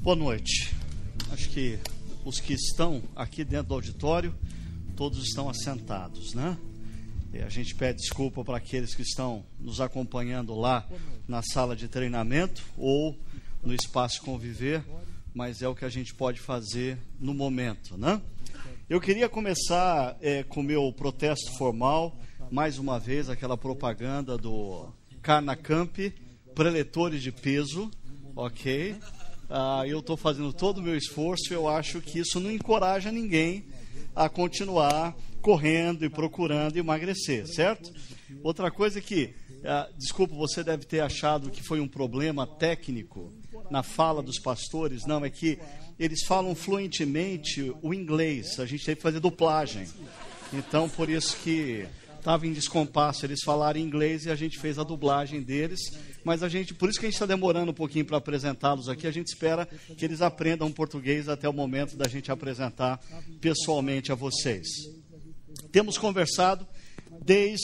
Boa noite. Acho que os que estão aqui dentro do auditório, todos estão assentados, né? E a gente pede desculpa para aqueles que estão nos acompanhando lá na sala de treinamento ou no espaço Conviver, mas é o que a gente pode fazer no momento, né? Eu queria começar com o meu protesto formal, mais uma vez, aquela propaganda do Carnacamp, preletores de peso, ok? Eu estou fazendo todo o meu esforço e eu acho que isso não encoraja ninguém a continuar correndo e procurando emagrecer, certo? Outra coisa que, desculpa, você deve ter achado que foi um problema técnico na fala dos pastores. Não, é que eles falam fluentemente o inglês, a gente teve que fazer dublagem. Então, por isso que estava em descompasso, eles falaram inglês e a gente fez a dublagem deles, mas por isso que a gente está demorando um pouquinho para apresentá-los aqui, a gente espera que eles aprendam português até o momento da gente apresentar pessoalmente a vocês. Temos conversado desde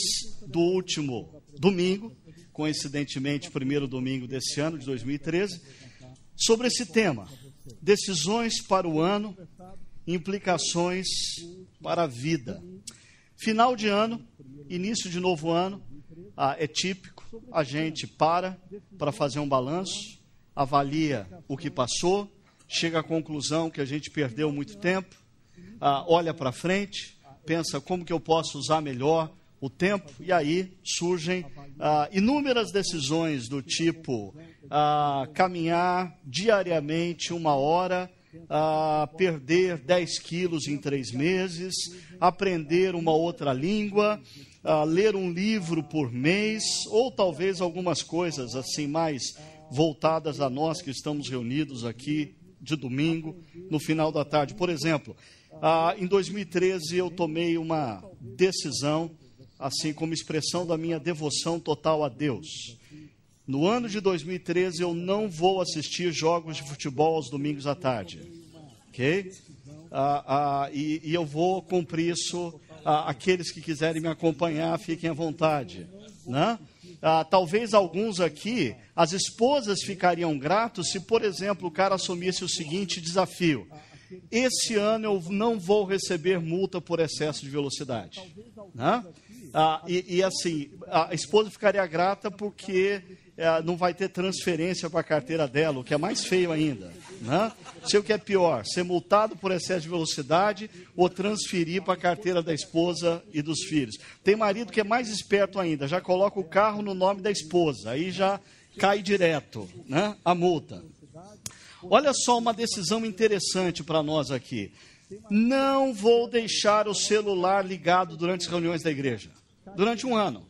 o último domingo, coincidentemente, primeiro domingo desse ano, de 2013, sobre esse tema, decisões para o ano, implicações para a vida. Final de ano, início de novo ano, é típico, a gente para fazer um balanço, avalia o que passou, chega à conclusão que a gente perdeu muito tempo, olha para frente, pensa como que eu posso usar melhor o tempo, e aí surgem inúmeras decisões do tipo caminhar diariamente 1 hora, perder 10 quilos em 3 meses, aprender uma outra língua, ler um livro por mês, ou talvez algumas coisas assim mais voltadas a nós que estamos reunidos aqui de domingo, no final da tarde. Por exemplo, em 2013 eu tomei uma decisão, assim como expressão da minha devoção total a Deus. No ano de 2013 eu não vou assistir jogos de futebol aos domingos à tarde, ok? E eu vou cumprir isso. Aqueles que quiserem me acompanhar, fiquem à vontade, né? Talvez alguns aqui, as esposas ficariam gratos se, por exemplo, o cara assumisse o seguinte desafio: esse ano eu não vou receber multa por excesso de velocidade, né? Assim, a esposa ficaria grata porque não vai ter transferência para a carteira dela, o que é mais feio ainda, né? Sei o que é pior, ser multado por excesso de velocidade ou transferir para a carteira da esposa e dos filhos. Tem marido que é mais esperto ainda, já coloca o carro no nome da esposa, aí já cai direto, né, a multa. Olha só uma decisão interessante para nós aqui. Não vou deixar o celular ligado durante as reuniões da igreja, durante 1 ano.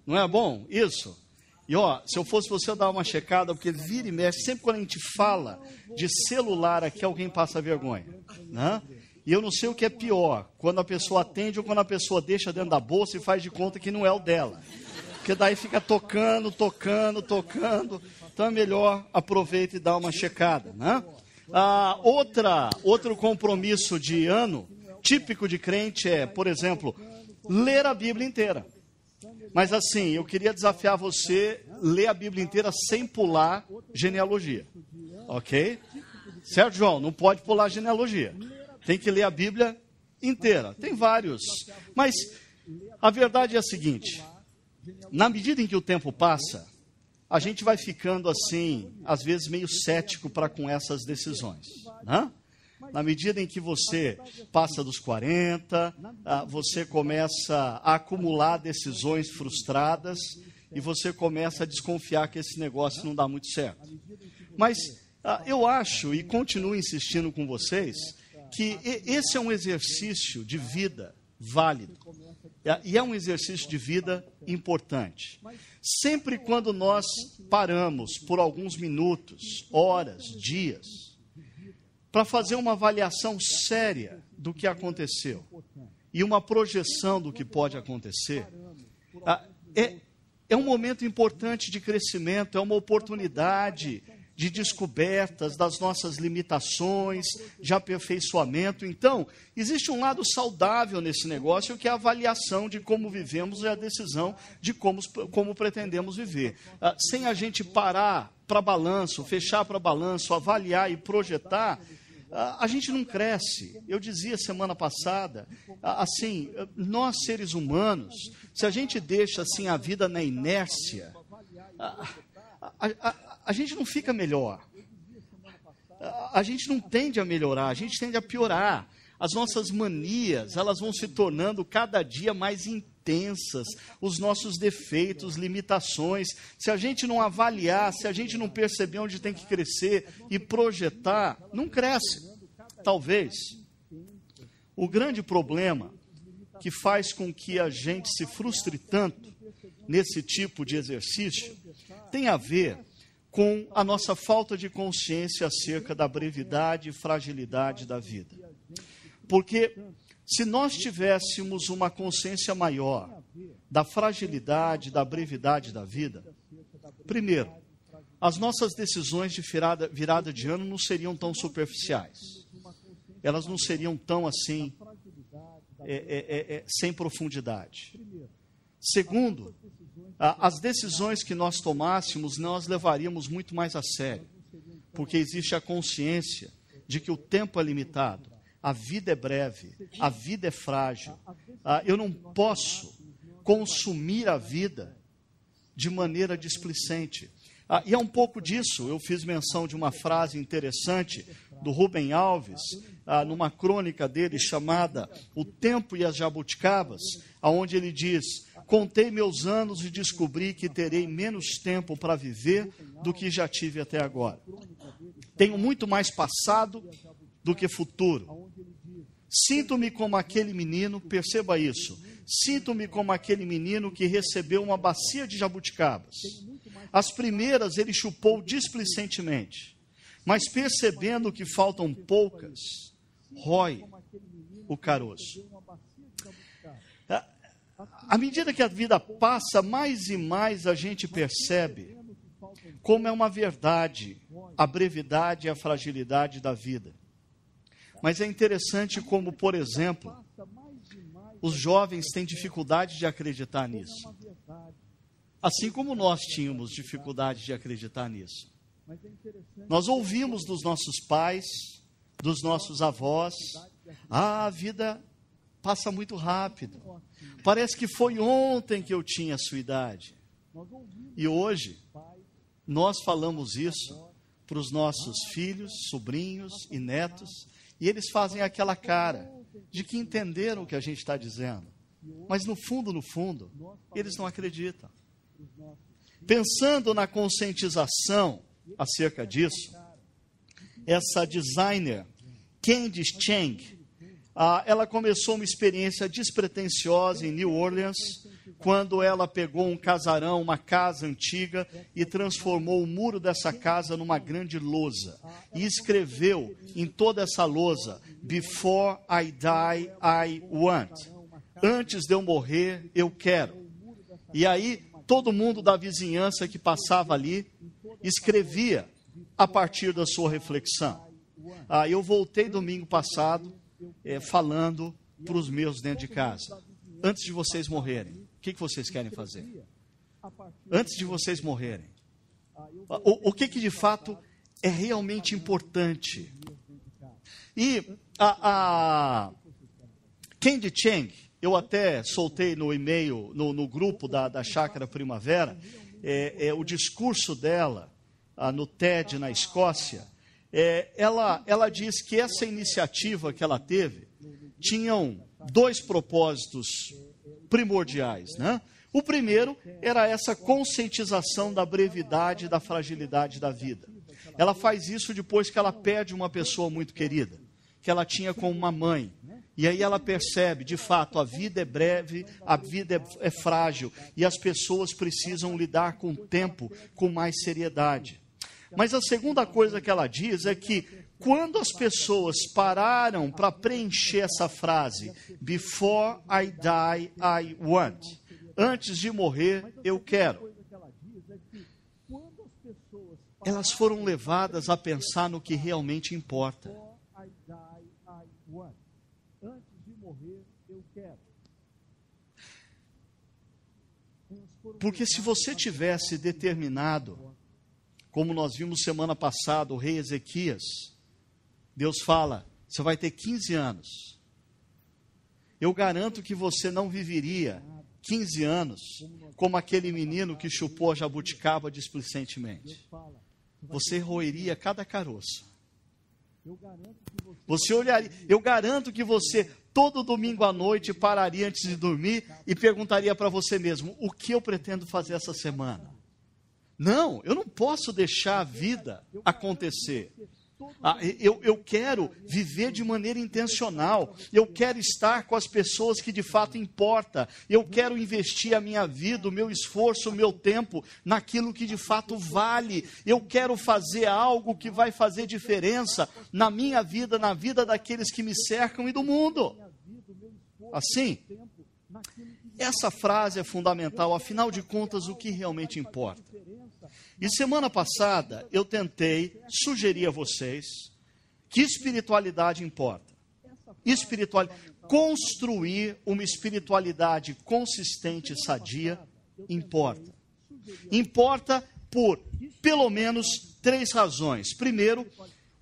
Não é bom isso? E se eu fosse você, eu dava uma checada, porque vira e mexe, sempre quando a gente fala de celular aqui, alguém passa vergonha, né? E eu não sei o que é pior, quando a pessoa atende ou quando a pessoa deixa dentro da bolsa e faz de conta que não é o dela. Porque daí fica tocando. Então é melhor aproveita e dá uma checada, né? Outro compromisso de ano, típico de crente, é, por exemplo, ler a Bíblia inteira. Mas assim, eu queria desafiar você a ler a Bíblia inteira sem pular genealogia, ok? Certo, João? Não pode pular genealogia. Tem que ler a Bíblia inteira. Tem vários. Mas a verdade é a seguinte: na medida em que o tempo passa, a gente vai ficando assim, às vezes meio cético para com essas decisões, né? Na medida em que você passa dos 40, você começa a acumular decisões frustradas e você começa a desconfiar que esse negócio não dá muito certo. Mas eu acho, e continuo insistindo com vocês, que esse é um exercício de vida válido. E é um exercício de vida importante. Sempre quando nós paramos por alguns minutos, horas, dias, para fazer uma avaliação séria do que aconteceu e uma projeção do que pode acontecer, é um momento importante de crescimento, é uma oportunidade de descobertas das nossas limitações, de aperfeiçoamento. Então, existe um lado saudável nesse negócio, que é a avaliação de como vivemos e a decisão de como pretendemos viver. Sem a gente parar para balanço, fechar para balanço, avaliar e projetar, a gente não cresce. Eu dizia semana passada, assim, nós seres humanos, se a gente deixa assim a vida na inércia, a gente não fica melhor. A gente não tende a melhorar, a gente tende a piorar. As nossas manias, elas vão se tornando cada dia mais intensas. Os nossos defeitos, limitações. Se a gente não avaliar, se a gente não perceber onde tem que crescer e projetar, não cresce. Talvez o grande problema que faz com que a gente se frustre tanto nesse tipo de exercício tem a ver com a nossa falta de consciência acerca da brevidade e fragilidade da vida. Porque se nós tivéssemos uma consciência maior da fragilidade, da brevidade da vida, primeiro, as nossas decisões de virada de ano não seriam tão superficiais. Elas não seriam tão assim, sem profundidade. Segundo, as decisões que nós tomássemos, nós levaríamos muito mais a sério, porque existe a consciência de que o tempo é limitado, a vida é breve, a vida é frágil. Eu não posso consumir a vida de maneira displicente. E é um pouco disso. Eu fiz menção de uma frase interessante do Rubem Alves, numa crônica dele chamada O Tempo e as Jabuticabas, onde ele diz: contei meus anos e descobri que terei menos tempo para viver do que já tive até agora. Tenho muito mais passado do que futuro. Sinto-me como aquele menino, perceba isso, sinto-me como aquele menino que recebeu uma bacia de jabuticabas. As primeiras ele chupou displicentemente, mas percebendo que faltam poucas, rói o caroço. À medida que a vida passa, mais e mais a gente percebe como é uma verdade a brevidade e a fragilidade da vida. Mas é interessante como, por exemplo, os jovens têm dificuldade de acreditar nisso. Assim como nós tínhamos dificuldade de acreditar nisso. Nós ouvimos dos nossos pais, dos nossos avós, a vida passa muito rápido. Parece que foi ontem que eu tinha a sua idade. E hoje, nós falamos isso para os nossos filhos, sobrinhos e netos, e eles fazem aquela cara de que entenderam o que a gente está dizendo. Mas no fundo, eles não acreditam. Pensando na conscientização acerca disso, essa designer, Candice Cheng, ela começou uma experiência despretensiosa em New Orleans, quando ela pegou um casarão, uma casa antiga, e transformou o muro dessa casa numa grande lousa. E escreveu em toda essa lousa: Before I die, I want. Antes de eu morrer, eu quero. E aí, todo mundo da vizinhança que passava ali, escrevia a partir da sua reflexão. Eu voltei domingo passado, falando para os meus dentro de casa: antes de vocês morrerem, o que vocês querem fazer? Antes de vocês morrerem, o que de fato é realmente importante? E a Candice Cheng, eu até soltei no e-mail, no grupo da Chácara Primavera, o discurso dela no TED na Escócia. Ela diz que essa iniciativa que ela teve tinham dois propósitos primordiais, né? O primeiro era essa conscientização da brevidade e da fragilidade da vida. Ela faz isso depois que ela perde uma pessoa muito querida, que ela tinha como uma mãe, E aí ela percebe, de fato, a vida é breve, a vida é frágil, e as pessoas precisam lidar com o tempo com mais seriedade. Mas a segunda coisa que ela diz é que, quando as pessoas pararam para preencher essa frase, before I die, I want, antes de morrer, eu quero, elas foram levadas a pensar no que realmente importa. Porque se você tivesse determinado, como nós vimos semana passada, o rei Ezequias, Deus fala, você vai ter 15 anos. Eu garanto que você não viveria 15 anos como aquele menino que chupou a jabuticaba displicentemente. Você roeria cada caroço. Você olharia, eu garanto que você, todo domingo à noite, pararia antes de dormir e perguntaria para você mesmo, o que eu pretendo fazer essa semana? Não, eu não posso deixar a vida acontecer. Eu quero viver de maneira intencional, eu quero estar com as pessoas que de fato importam, eu quero investir a minha vida, o meu esforço, o meu tempo naquilo que de fato vale, eu quero fazer algo que vai fazer diferença na minha vida, na vida daqueles que me cercam e do mundo. Assim, essa frase é fundamental, afinal de contas, o que realmente importa? E semana passada eu tentei sugerir a vocês que espiritualidade importa. Construir uma espiritualidade consistente e sadia importa. Importa por pelo menos 3 razões. Primeiro,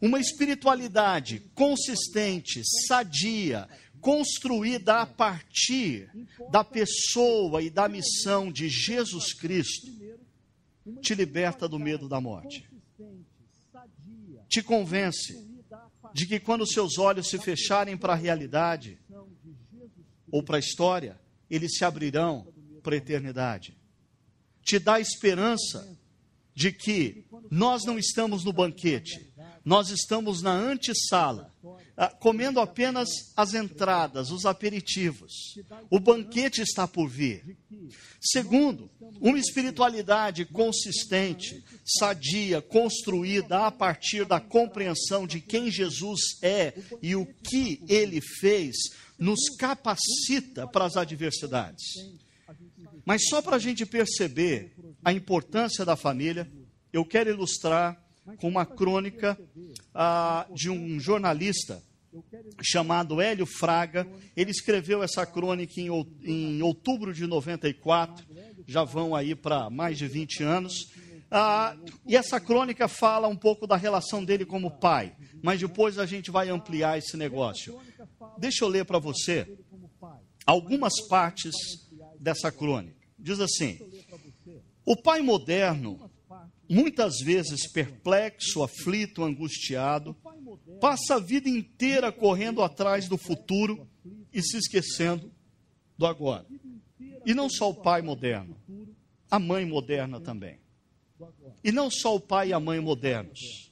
uma espiritualidade consistente, sadia, construída a partir da pessoa e da missão de Jesus Cristo, te liberta do medo da morte. Te convence de que quando seus olhos se fecharem para a realidade ou para a história, eles se abrirão para a eternidade. Te dá esperança de que nós não estamos no banquete, nós estamos na antessala, comendo apenas as entradas, os aperitivos. O banquete está por vir. Segundo, uma espiritualidade consistente, sadia, construída a partir da compreensão de quem Jesus é e o que Ele fez, nos capacita para as adversidades. Mas só para a gente perceber a importância da família, eu quero ilustrar com uma crônica de um jornalista chamado Hélio Fraga. Ele escreveu essa crônica em outubro de 94, já vão aí para mais de 20 anos. E essa crônica fala um pouco da relação dele como pai, mas depois a gente vai ampliar esse negócio. Deixa eu ler para você algumas partes dessa crônica. Diz assim: o pai moderno, muitas vezes perplexo, aflito, angustiado, passa a vida inteira correndo atrás do futuro e se esquecendo do agora. E não só o pai moderno, a mãe moderna também. E não só o pai e a mãe modernos.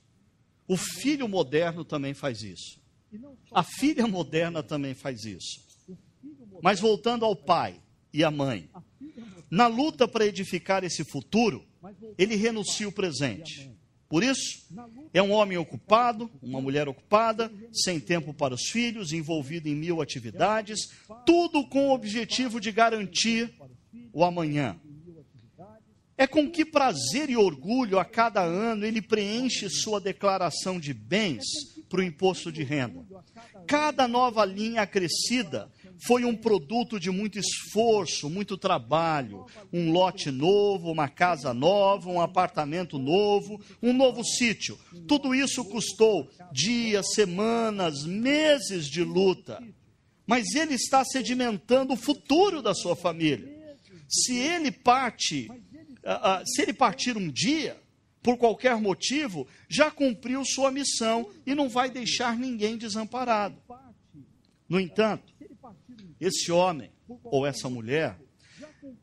O filho moderno também faz isso. A filha moderna também faz isso. Mas voltando ao pai e à mãe, na luta para edificar esse futuro, ele renuncia o presente. Por isso, é um homem ocupado, uma mulher ocupada, sem tempo para os filhos, envolvido em 1000 atividades, tudo com o objetivo de garantir o amanhã. É com que prazer e orgulho a cada ano ele preenche sua declaração de bens para o imposto de renda. Cada nova linha acrescida foi um produto de muito esforço, muito trabalho. Um lote novo, uma casa nova, um apartamento novo, um novo sítio. Tudo isso custou dias, semanas, meses de luta. Mas ele está sedimentando o futuro da sua família. Se ele partir um dia, por qualquer motivo, já cumpriu sua missão e não vai deixar ninguém desamparado. No entanto, esse homem ou essa mulher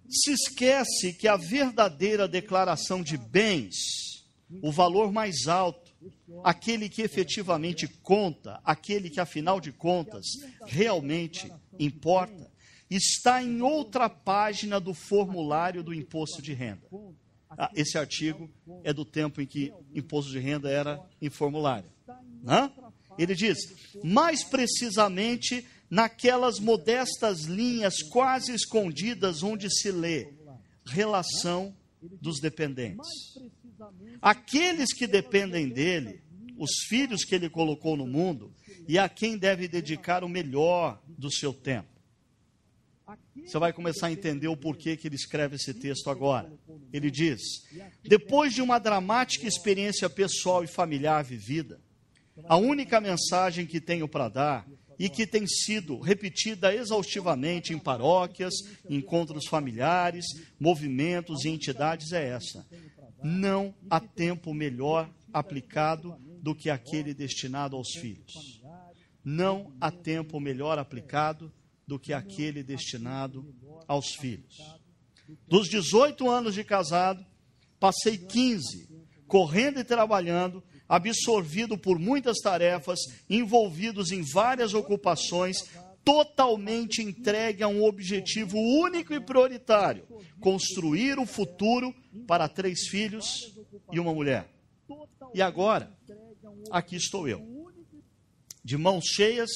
se esquece que a verdadeira declaração de bens, o valor mais alto, aquele que efetivamente conta, aquele que afinal de contas realmente importa, está em outra página do formulário do imposto de renda. Esse artigo é do tempo em que imposto de renda era em formulário. Né? Ele diz, mais precisamente naquelas modestas linhas quase escondidas onde se lê relação dos dependentes. Aqueles que dependem dele, os filhos que ele colocou no mundo, e a quem deve dedicar o melhor do seu tempo. Você vai começar a entender o porquê que ele escreve esse texto agora. Ele diz, depois de uma dramática experiência pessoal e familiar vivida, a única mensagem que tenho para dar, e que tem sido repetida exaustivamente em paróquias, encontros familiares, movimentos e entidades, é essa. Não há tempo melhor aplicado do que aquele destinado aos filhos. Não há tempo melhor aplicado do que aquele destinado aos filhos. Dos 18 anos de casado, passei 15 correndo e trabalhando, absorvido por muitas tarefas, envolvidos em várias ocupações, totalmente entregue a um objetivo único e prioritário: construir um futuro para 3 filhos e uma mulher. E agora, aqui estou eu, de mãos cheias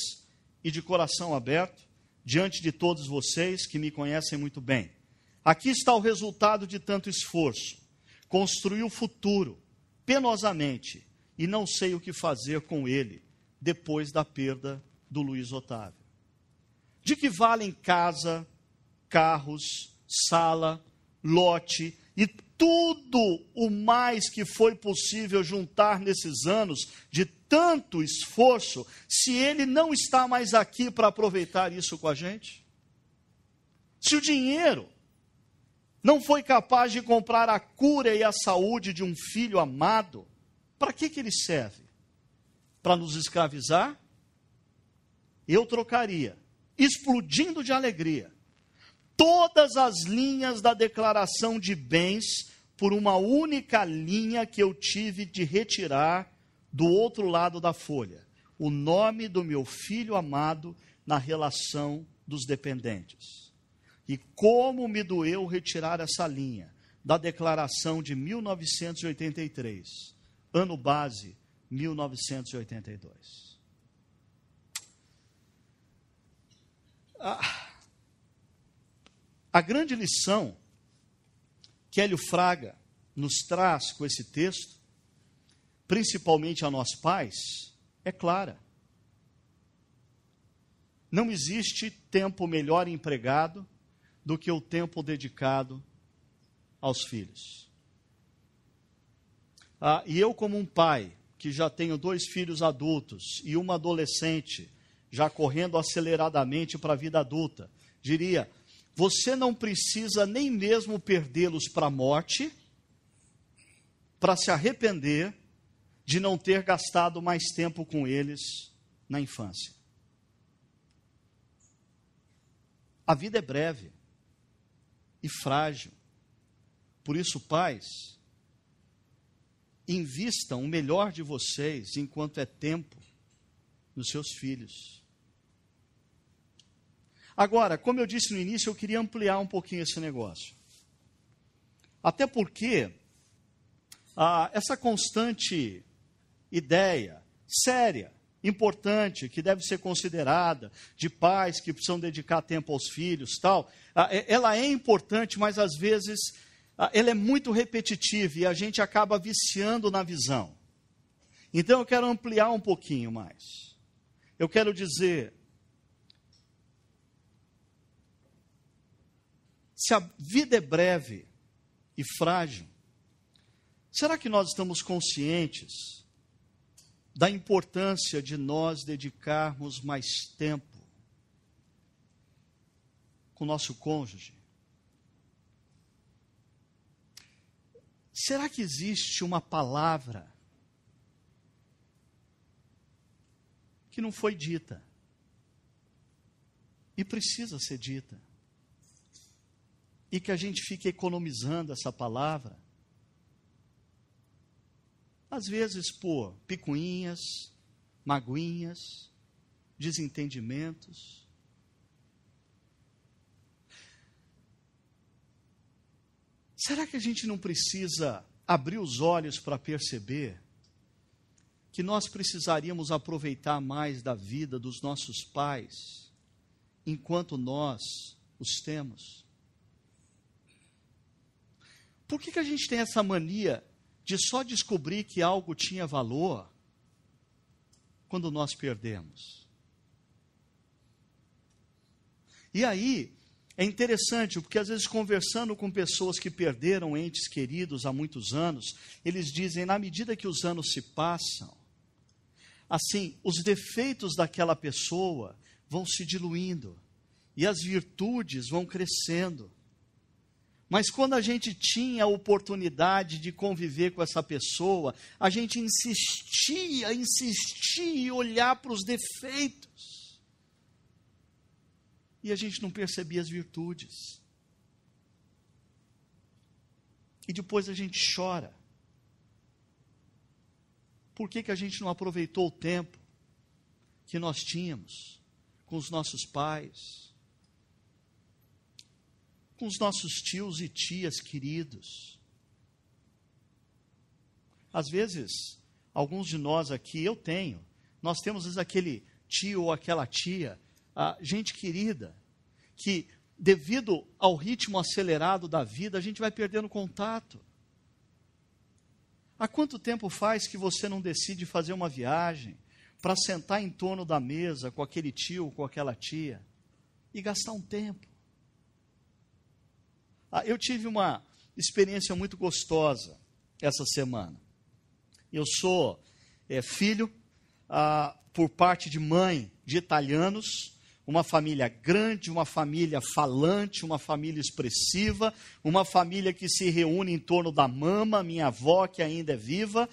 e de coração aberto, diante de todos vocês que me conhecem muito bem. Aqui está o resultado de tanto esforço. Construir o futuro, penosamente, e não sei o que fazer com ele depois da perda do Luiz Otávio. De que valem casa, carros, sala, lote e tudo o mais que foi possível juntar nesses anos de tanto esforço, se ele não está mais aqui para aproveitar isso com a gente? Se o dinheiro não foi capaz de comprar a cura e a saúde de um filho amado, para que ele serve? Para nos escravizar? Eu trocaria, explodindo de alegria, todas as linhas da declaração de bens por uma única linha que eu tive de retirar do outro lado da folha: o nome do meu filho amado na relação dos dependentes. E como me doeu retirar essa linha da declaração de 1983, ano base 1982. A grande lição que Hélio Fraga nos traz com esse texto, principalmente a nós pais, é clara. Não existe tempo melhor empregado do que o tempo dedicado aos filhos. E eu, como um pai, que já tenho 2 filhos adultos e uma adolescente, já correndo aceleradamente para a vida adulta, diria, você não precisa nem mesmo perdê-los para a morte, para se arrepender de não ter gastado mais tempo com eles na infância. A vida é breve e frágil. Por isso, pais, invistam o melhor de vocês enquanto é tempo nos seus filhos. Agora, como eu disse no início, eu queria ampliar um pouquinho esse negócio. Até porque essa constante ideia séria, importante, que deve ser considerada, de pais que precisam dedicar tempo aos filhos, tal, ela é importante, mas às vezes ela é muito repetitiva e a gente acaba viciando na visão. Então eu quero ampliar um pouquinho mais. Eu quero dizer, se a vida é breve e frágil, será que nós estamos conscientes da importância de nós dedicarmos mais tempo com o nosso cônjuge? Será que existe uma palavra que não foi dita e precisa ser dita? E que a gente fique economizando essa palavra? Às vezes por picuinhas, magoinhas, desentendimentos. Será que a gente não precisa abrir os olhos para perceber que nós precisaríamos aproveitar mais da vida dos nossos pais enquanto nós os temos? Por que a gente tem essa mania de só descobrir que algo tinha valor quando nós perdemos? E aí, é interessante, porque às vezes conversando com pessoas que perderam entes queridos há muitos anos, eles dizem, na medida que os anos se passam, assim, os defeitos daquela pessoa vão se diluindo e as virtudes vão crescendo. Mas quando a gente tinha a oportunidade de conviver com essa pessoa, a gente insistia em olhar para os defeitos. E a gente não percebia as virtudes. E depois a gente chora. Por que a gente não aproveitou o tempo que nós tínhamos com os nossos pais, com os nossos tios e tias queridos? Às vezes, alguns de nós aqui, nós temos às vezes aquele tio ou aquela tia, gente querida, que devido ao ritmo acelerado da vida, a gente vai perdendo contato. Há quanto tempo faz que você não decide fazer uma viagem para sentar em torno da mesa com aquele tio, com aquela tia e gastar um tempo? Eu tive uma experiência muito gostosa essa semana. Eu sou filho, por parte de mãe, de italianos, uma família grande, uma família falante, uma família expressiva, uma família que se reúne em torno da mama, minha avó que ainda é viva,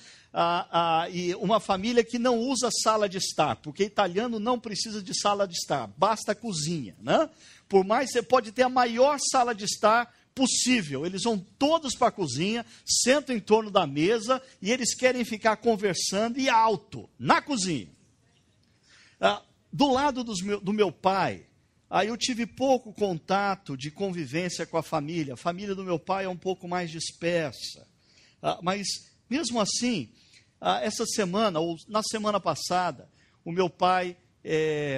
e uma família que não usa sala de estar, porque italiano não precisa de sala de estar, basta a cozinha, né? Por mais você pode ter a maior sala de estar possível, eles vão todos para a cozinha, sentam em torno da mesa e eles querem ficar conversando e alto, na cozinha. Do lado do meu pai, eu tive pouco contato de convivência com a família. A família do meu pai é um pouco mais dispersa. Mas, mesmo assim, essa semana, ou na semana passada, o meu pai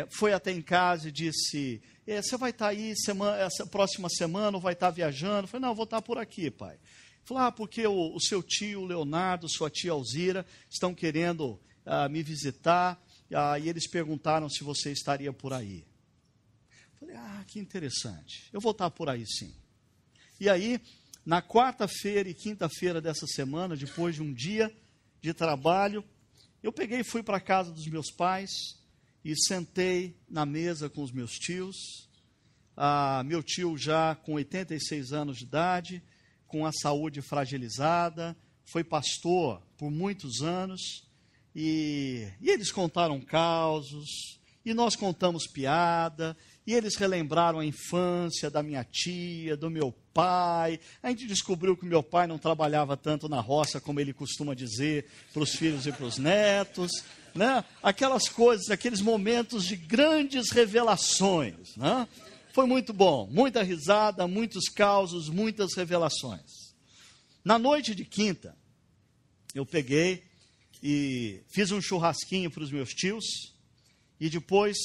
foi até em casa e disse, você vai estar aí essa próxima semana ou vai estar viajando? Eu falei, não, eu vou estar por aqui, pai. Ele falou, porque o seu tio Leonardo, sua tia Alzira, estão querendo me visitar. E eles perguntaram se você estaria por aí. Falei, que interessante. Eu vou estar por aí sim. E aí, na quarta-feira e quinta-feira dessa semana, depois de um dia de trabalho, eu peguei e fui para a casa dos meus pais e sentei na mesa com os meus tios. Meu tio já com 86 anos de idade, com a saúde fragilizada, foi pastor por muitos anos. E eles contaram causos, e nós contamos piada, e eles relembraram a infância da minha tia, do meu pai. A gente descobriu que o meu pai não trabalhava tanto na roça, como ele costuma dizer para os filhos e para os netos, né? Aquelas coisas, aqueles momentos de grandes revelações, né? Foi muito bom, muita risada, muitos causos, muitas revelações. Na noite de quinta, eu peguei e fiz um churrasquinho para os meus tios, e depois,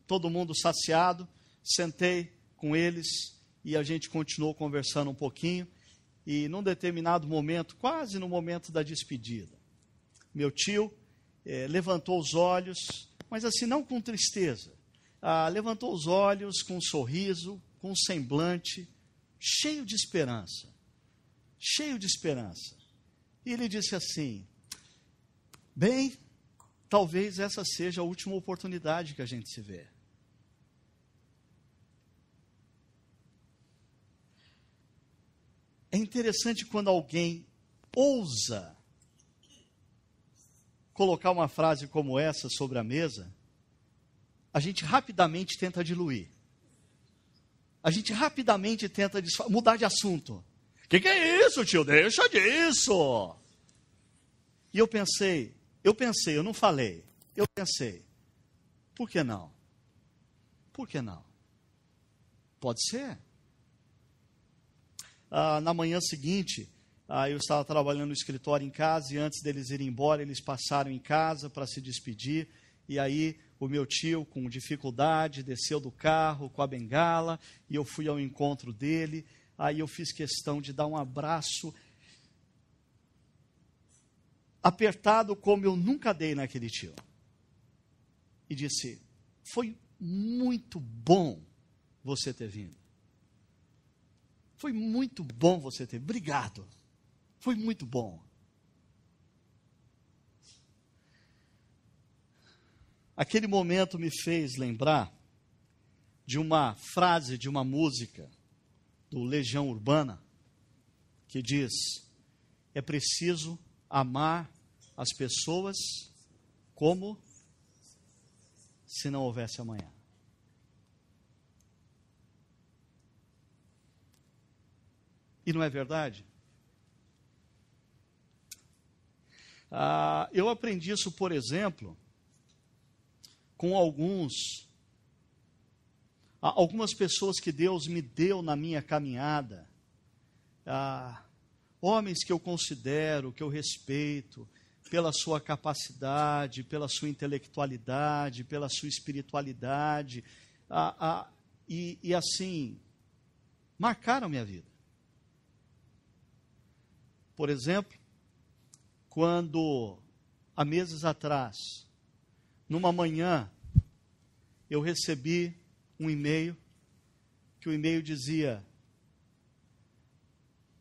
todo mundo saciado, sentei com eles, e a gente continuou conversando um pouquinho, e num determinado momento, quase no momento da despedida, meu tio levantou os olhos, mas assim, não com tristeza, levantou os olhos com um sorriso, com um semblante, cheio de esperança, e ele disse assim, bem, talvez essa seja a última oportunidade que a gente se vê. É interessante quando alguém ousa colocar uma frase como essa sobre a mesa, a gente rapidamente tenta diluir. A gente rapidamente tenta mudar de assunto. O que é isso, tio? Deixa disso! E eu pensei, eu não falei, eu pensei, por que não? Por que não? Pode ser. Na manhã seguinte, eu estava trabalhando no escritório em casa, e antes deles irem embora, eles passaram em casa para se despedir, e aí o meu tio, com dificuldade, desceu do carro com a bengala, e eu fui ao encontro dele. Aí eu fiz questão de dar um abraço apertado como eu nunca dei naquele tio. E disse, foi muito bom você ter vindo. Foi muito bom você ter vindo. Obrigado. Foi muito bom. Aquele momento me fez lembrar de uma frase de uma música do Legião Urbana, que diz, é preciso amar as pessoas como se não houvesse amanhã. E não é verdade? Eu aprendi isso, por exemplo, com algumas pessoas que Deus me deu na minha caminhada, homens que eu considero, que eu respeito, pela sua capacidade, pela sua intelectualidade, pela sua espiritualidade, e assim, marcaram minha vida. Por exemplo, quando, há meses atrás, numa manhã, eu recebi um e-mail, que o e-mail dizia,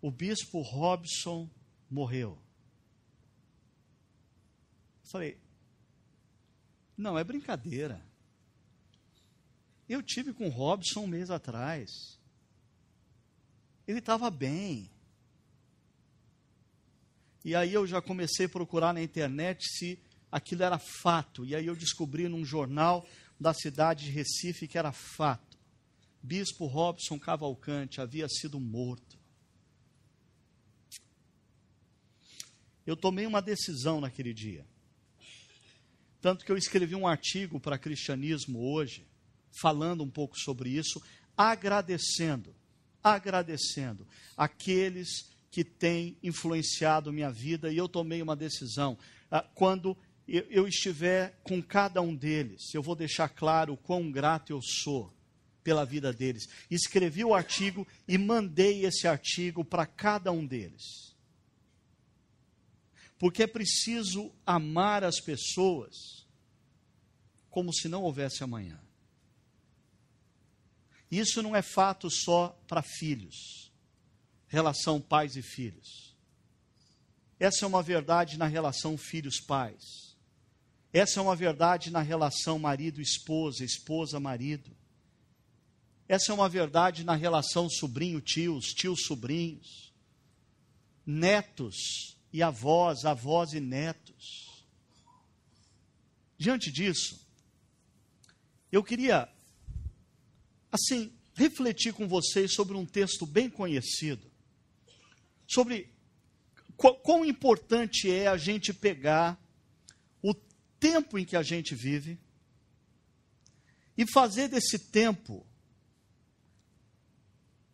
o bispo Robson morreu. Eu falei, não, é brincadeira. Eu tive com o Robson um mês atrás. Ele estava bem. E aí eu já comecei a procurar na internet se aquilo era fato. E aí eu descobri num jornal da cidade de Recife que era fato. Bispo Robson Cavalcante havia sido morto. Eu tomei uma decisão naquele dia. Tanto que eu escrevi um artigo para Cristianismo Hoje, falando um pouco sobre isso, agradecendo aqueles que têm influenciado minha vida, e eu tomei uma decisão. Quando eu estiver com cada um deles, eu vou deixar claro o quão grato eu sou pela vida deles. Escrevi o artigo e mandei esse artigo para cada um deles. Porque é preciso amar as pessoas como se não houvesse amanhã. Isso não é fato só para filhos, relação pais e filhos. Essa é uma verdade na relação filhos-pais. Essa é uma verdade na relação marido-esposa, esposa-marido. Essa é uma verdade na relação sobrinho-tios, tios-sobrinhos, netos e avós, avós e netos. Diante disso, eu queria, assim, refletir com vocês sobre um texto bem conhecido, sobre quão importante é a gente pegar o tempo em que a gente vive e fazer desse tempo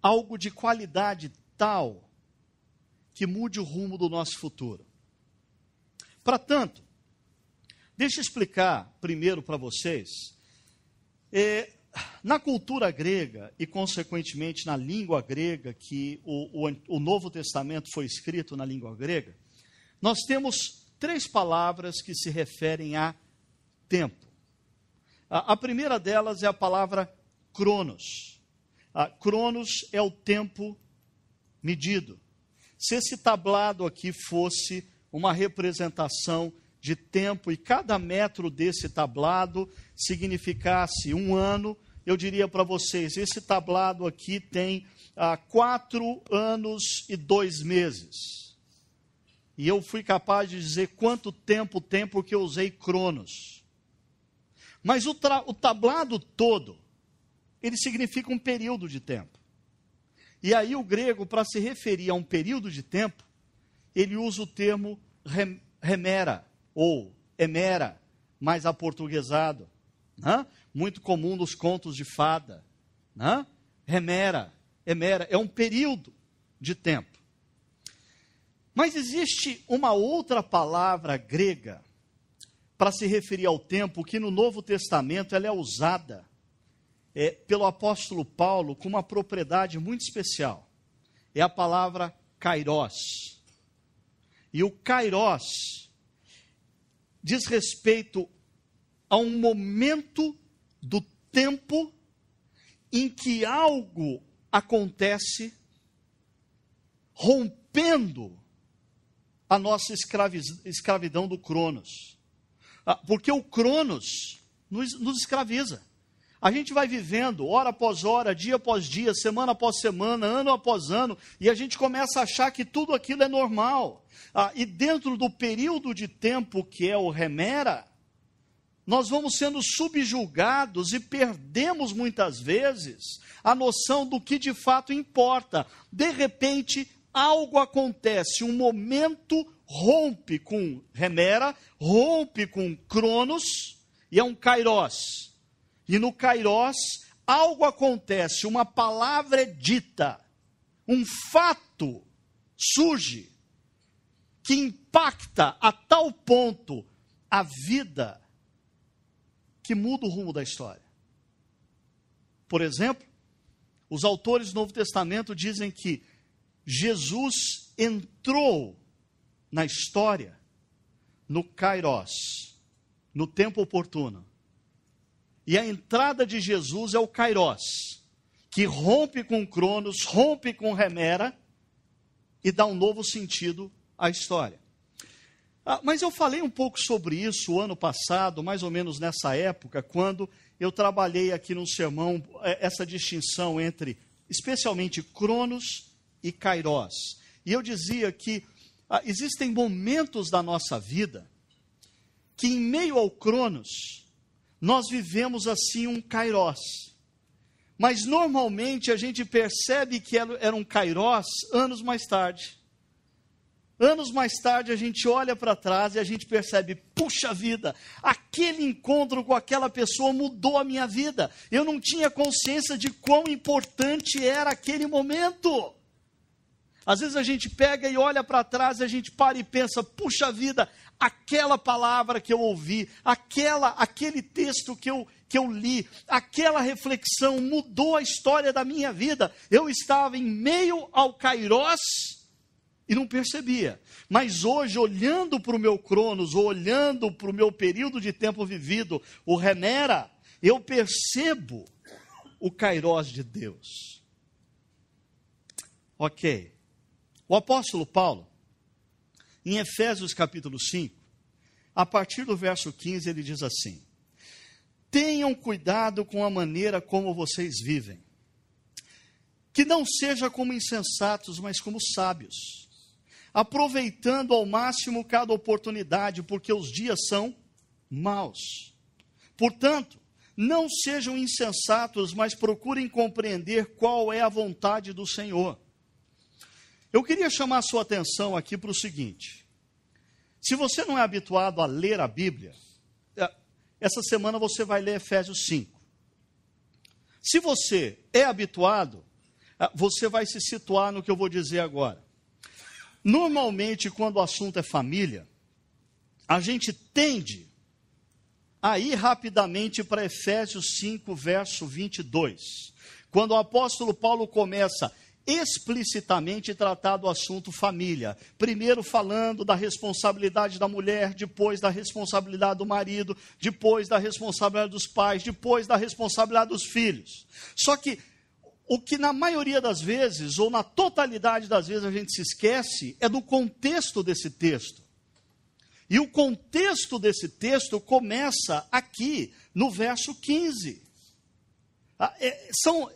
algo de qualidade tal que mude o rumo do nosso futuro. Para tanto, deixa eu explicar primeiro para vocês, na cultura grega e, consequentemente, na língua grega, que o Novo Testamento foi escrito na língua grega, nós temos 3 palavras que se referem a tempo. A primeira delas é a palavra cronos. Cronos é o tempo medido. Se esse tablado aqui fosse uma representação de tempo e cada metro desse tablado significasse 1 ano, eu diria para vocês, esse tablado aqui tem 4 anos e 2 meses. E eu fui capaz de dizer quanto tempo tem porque eu usei cronos. Mas o tablado todo, ele significa um período de tempo. E aí o grego, para se referir a um período de tempo, ele usa o termo remera, ou emera, mais aportuguesado. Né? Muito comum nos contos de fada. Né? Remera, emera, é um período de tempo. Mas existe uma outra palavra grega para se referir ao tempo que no Novo Testamento ela é usada pelo apóstolo Paulo com uma propriedade muito especial. É a palavra kairos. E o kairos diz respeito a um momento do tempo em que algo acontece rompendo a nossa escravidão do Cronos. Porque o Cronos nos escraviza. A gente vai vivendo, hora após hora, dia após dia, semana após semana, ano após ano, e a gente começa a achar que tudo aquilo é normal. E dentro do período de tempo que é o remera, nós vamos sendo subjugados e perdemos muitas vezes a noção do que de fato importa. De repente, algo acontece, um momento rompe com remera, rompe com cronos, e é um kairos. E no kairos, algo acontece, uma palavra é dita, um fato surge, que impacta a tal ponto a vida, que muda o rumo da história. Por exemplo, os autores do Novo Testamento dizem que Jesus entrou na história no kairos, no tempo oportuno. E a entrada de Jesus é o kairos, que rompe com cronos, rompe com remera e dá um novo sentido à história. Mas eu falei um pouco sobre isso o ano passado, mais ou menos nessa época, quando eu trabalhei aqui num sermão, essa distinção entre, especialmente, cronos e kairos. E eu dizia que existem momentos da nossa vida que, em meio ao cronos, nós vivemos assim um kairos. Mas normalmente a gente percebe que era um kairos anos mais tarde. Anos mais tarde a gente olha para trás e a gente percebe, puxa vida, aquele encontro com aquela pessoa mudou a minha vida. Eu não tinha consciência de quão importante era aquele momento. Às vezes a gente pega e olha para trás e a gente para e pensa, puxa vida, aquela palavra que eu ouvi, aquele texto que eu li, aquela reflexão mudou a história da minha vida. Eu estava em meio ao kairos e não percebia. Mas hoje, olhando para o meu cronos, ou olhando para o meu período de tempo vivido, o remera, eu percebo o kairos de Deus. Ok. O apóstolo Paulo, em Efésios capítulo 5, a partir do verso 15, ele diz assim: tenham cuidado com a maneira como vocês vivem, que não seja como insensatos, mas como sábios, aproveitando ao máximo cada oportunidade, porque os dias são maus. Portanto, não sejam insensatos, mas procurem compreender qual é a vontade do Senhor. Eu queria chamar a sua atenção aqui para o seguinte: se você não é habituado a ler a Bíblia, essa semana você vai ler Efésios 5. Se você é habituado, você vai se situar no que eu vou dizer agora. Normalmente, quando o assunto é família, a gente tende a ir rapidamente para Efésios 5, verso 22, quando o apóstolo Paulo começa explicitamente tratar do assunto família. Primeiro falando da responsabilidade da mulher, depois da responsabilidade do marido, depois da responsabilidade dos pais, depois da responsabilidade dos filhos. Só que o que na maioria das vezes, ou na totalidade das vezes a gente se esquece, é do contexto desse texto. E o contexto desse texto começa aqui no verso 15.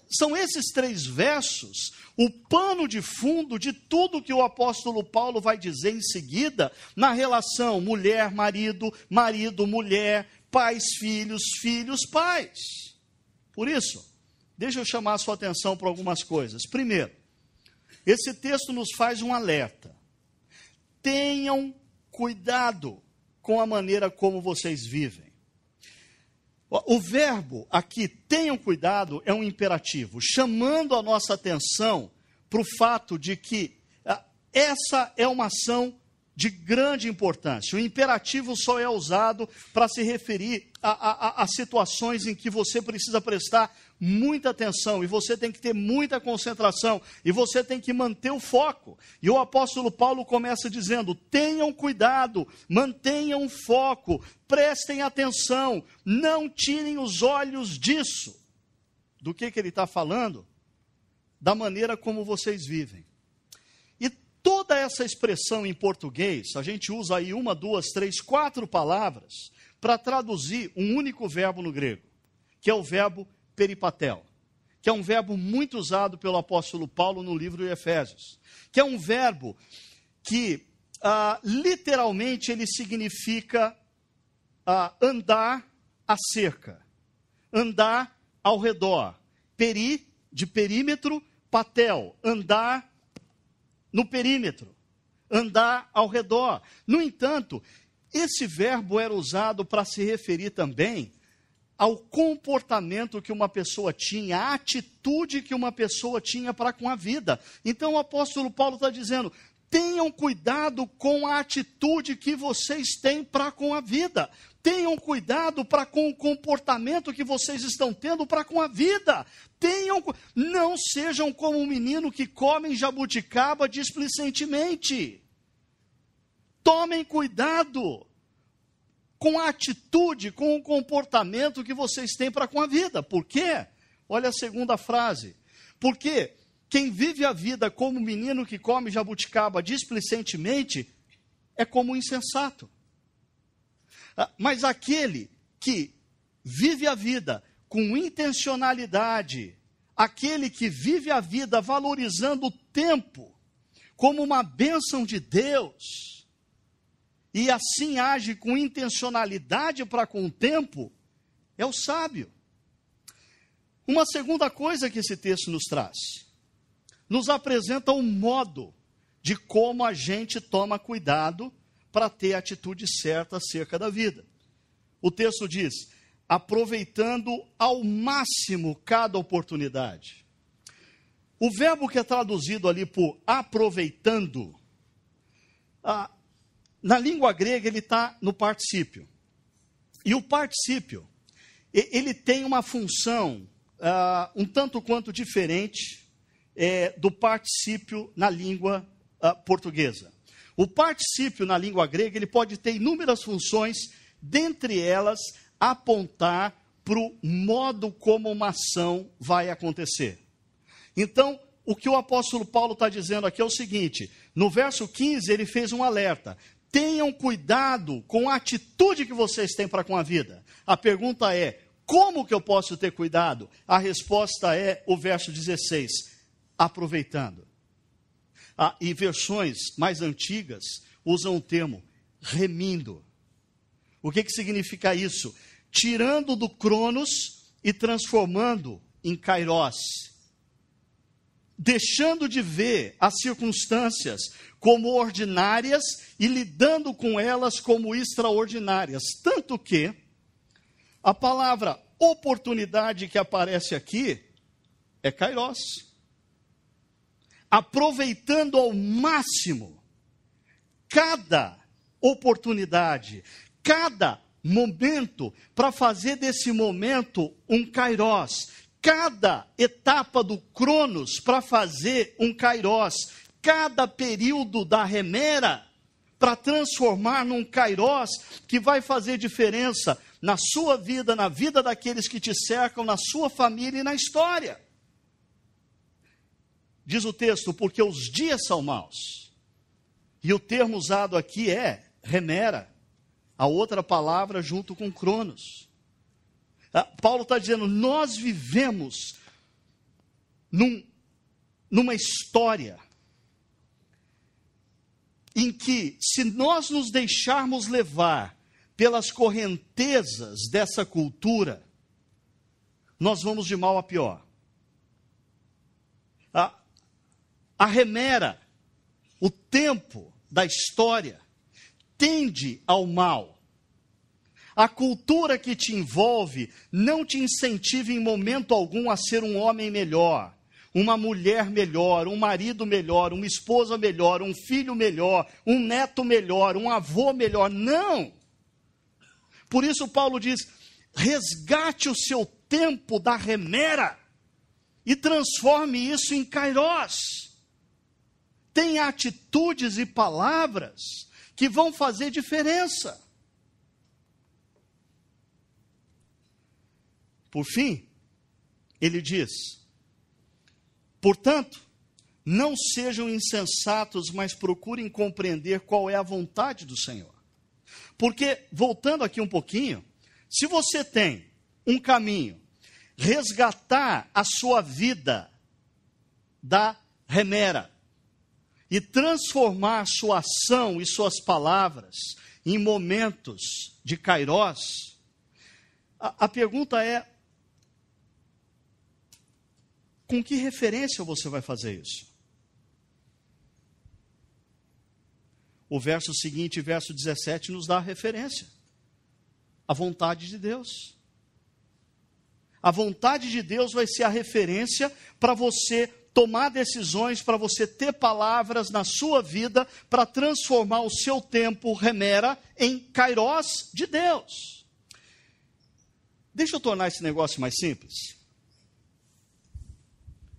São esses 3 versos o pano de fundo de tudo que o apóstolo Paulo vai dizer em seguida na relação mulher, marido, marido, mulher, pais, filhos, filhos, pais. Por isso, deixa eu chamar a sua atenção para algumas coisas. Primeiro, esse texto nos faz um alerta. Tenham cuidado com a maneira como vocês vivem. O verbo aqui, tenham cuidado, é um imperativo, chamando a nossa atenção para o fato de que essa é uma ação de grande importância. O imperativo só é usado para se referir a situações em que você precisa prestar muita atenção, e você tem que ter muita concentração, e você tem que manter o foco. E o apóstolo Paulo começa dizendo: tenham cuidado, mantenham o foco, prestem atenção, não tirem os olhos disso. Do que ele está falando? Da maneira como vocês vivem. E toda essa expressão em português, a gente usa aí 1, 2, 3, 4 palavras para traduzir um único verbo no grego, que é o verbo peripatel, que é um verbo muito usado pelo apóstolo Paulo no livro de Efésios, que é um verbo que literalmente ele significa andar acerca, andar ao redor, peri, de perímetro, patel, andar no perímetro, andar ao redor. No entanto, esse verbo era usado para se referir também ao comportamento que uma pessoa tinha, a atitude que uma pessoa tinha para com a vida. Então o apóstolo Paulo está dizendo: tenham cuidado com a atitude que vocês têm para com a vida. Tenham cuidado com o comportamento que vocês estão tendo para com a vida. Não sejam como um menino que come jabuticaba displicentemente. Tomem cuidado com a atitude, com o comportamento que vocês têm para com a vida. Por quê? Olha a segunda frase. Porque quem vive a vida como um menino que come jabuticaba displicentemente é como um insensato. Mas aquele que vive a vida com intencionalidade, aquele que vive a vida valorizando o tempo como uma bênção de Deus, e assim age com intencionalidade para com o tempo, é o sábio. Uma segunda coisa que esse texto nos traz, nos apresenta um modo de como a gente toma cuidado para ter a atitude certa acerca da vida. O texto diz: aproveitando ao máximo cada oportunidade. O verbo que é traduzido ali por aproveitando, na língua grega ele está no particípio. E o particípio, ele tem uma função um tanto quanto diferente do particípio na língua portuguesa. O particípio na língua grega, ele pode ter inúmeras funções, dentre elas, apontar para o modo como uma ação vai acontecer. Então, o que o apóstolo Paulo está dizendo aqui é o seguinte: no verso 15 ele fez um alerta: tenham cuidado com a atitude que vocês têm para com a vida. A pergunta é: como que eu posso ter cuidado? A resposta é o verso 16: aproveitando. E versões mais antigas usam o termo remindo. O que significa isso? Tirando do cronos e transformando em kairos. Deixando de ver as circunstâncias como ordinárias e lidando com elas como extraordinárias. Tanto que a palavra oportunidade que aparece aqui é kairos. Aproveitando ao máximo cada oportunidade, cada momento, para fazer desse momento um kairos. Cada etapa do cronos para fazer um kairos. Cada período da remera para transformar num kairos que vai fazer diferença na sua vida, na vida daqueles que te cercam, na sua família e na história. Diz o texto: porque os dias são maus. E o termo usado aqui é remera, a outra palavra junto com cronos. Paulo está dizendo: nós vivemos numa história em que, se nós nos deixarmos levar pelas correntezas dessa cultura, nós vamos de mal a pior. A remera, o tempo da história, tende ao mal. A cultura que te envolve não te incentiva em momento algum a ser um homem melhor, uma mulher melhor, um marido melhor, uma esposa melhor, um filho melhor, um neto melhor, um avô melhor. Não! Por isso Paulo diz, resgate o seu tempo da remera e transforme isso em kairós. Tenha atitudes e palavras que vão fazer diferença. Por fim, ele diz, portanto, não sejam insensatos, mas procurem compreender qual é a vontade do Senhor. Porque, voltando aqui um pouquinho, se você tem um caminho, resgatar a sua vida da remera e transformar sua ação e suas palavras em momentos de kairós, a pergunta é, com que referência você vai fazer isso? O verso seguinte, verso 17, nos dá a referência. A vontade de Deus. A vontade de Deus vai ser a referência para você tomar decisões, para você ter palavras na sua vida, para transformar o seu tempo remera em kairós de Deus. Deixa eu tornar esse negócio mais simples.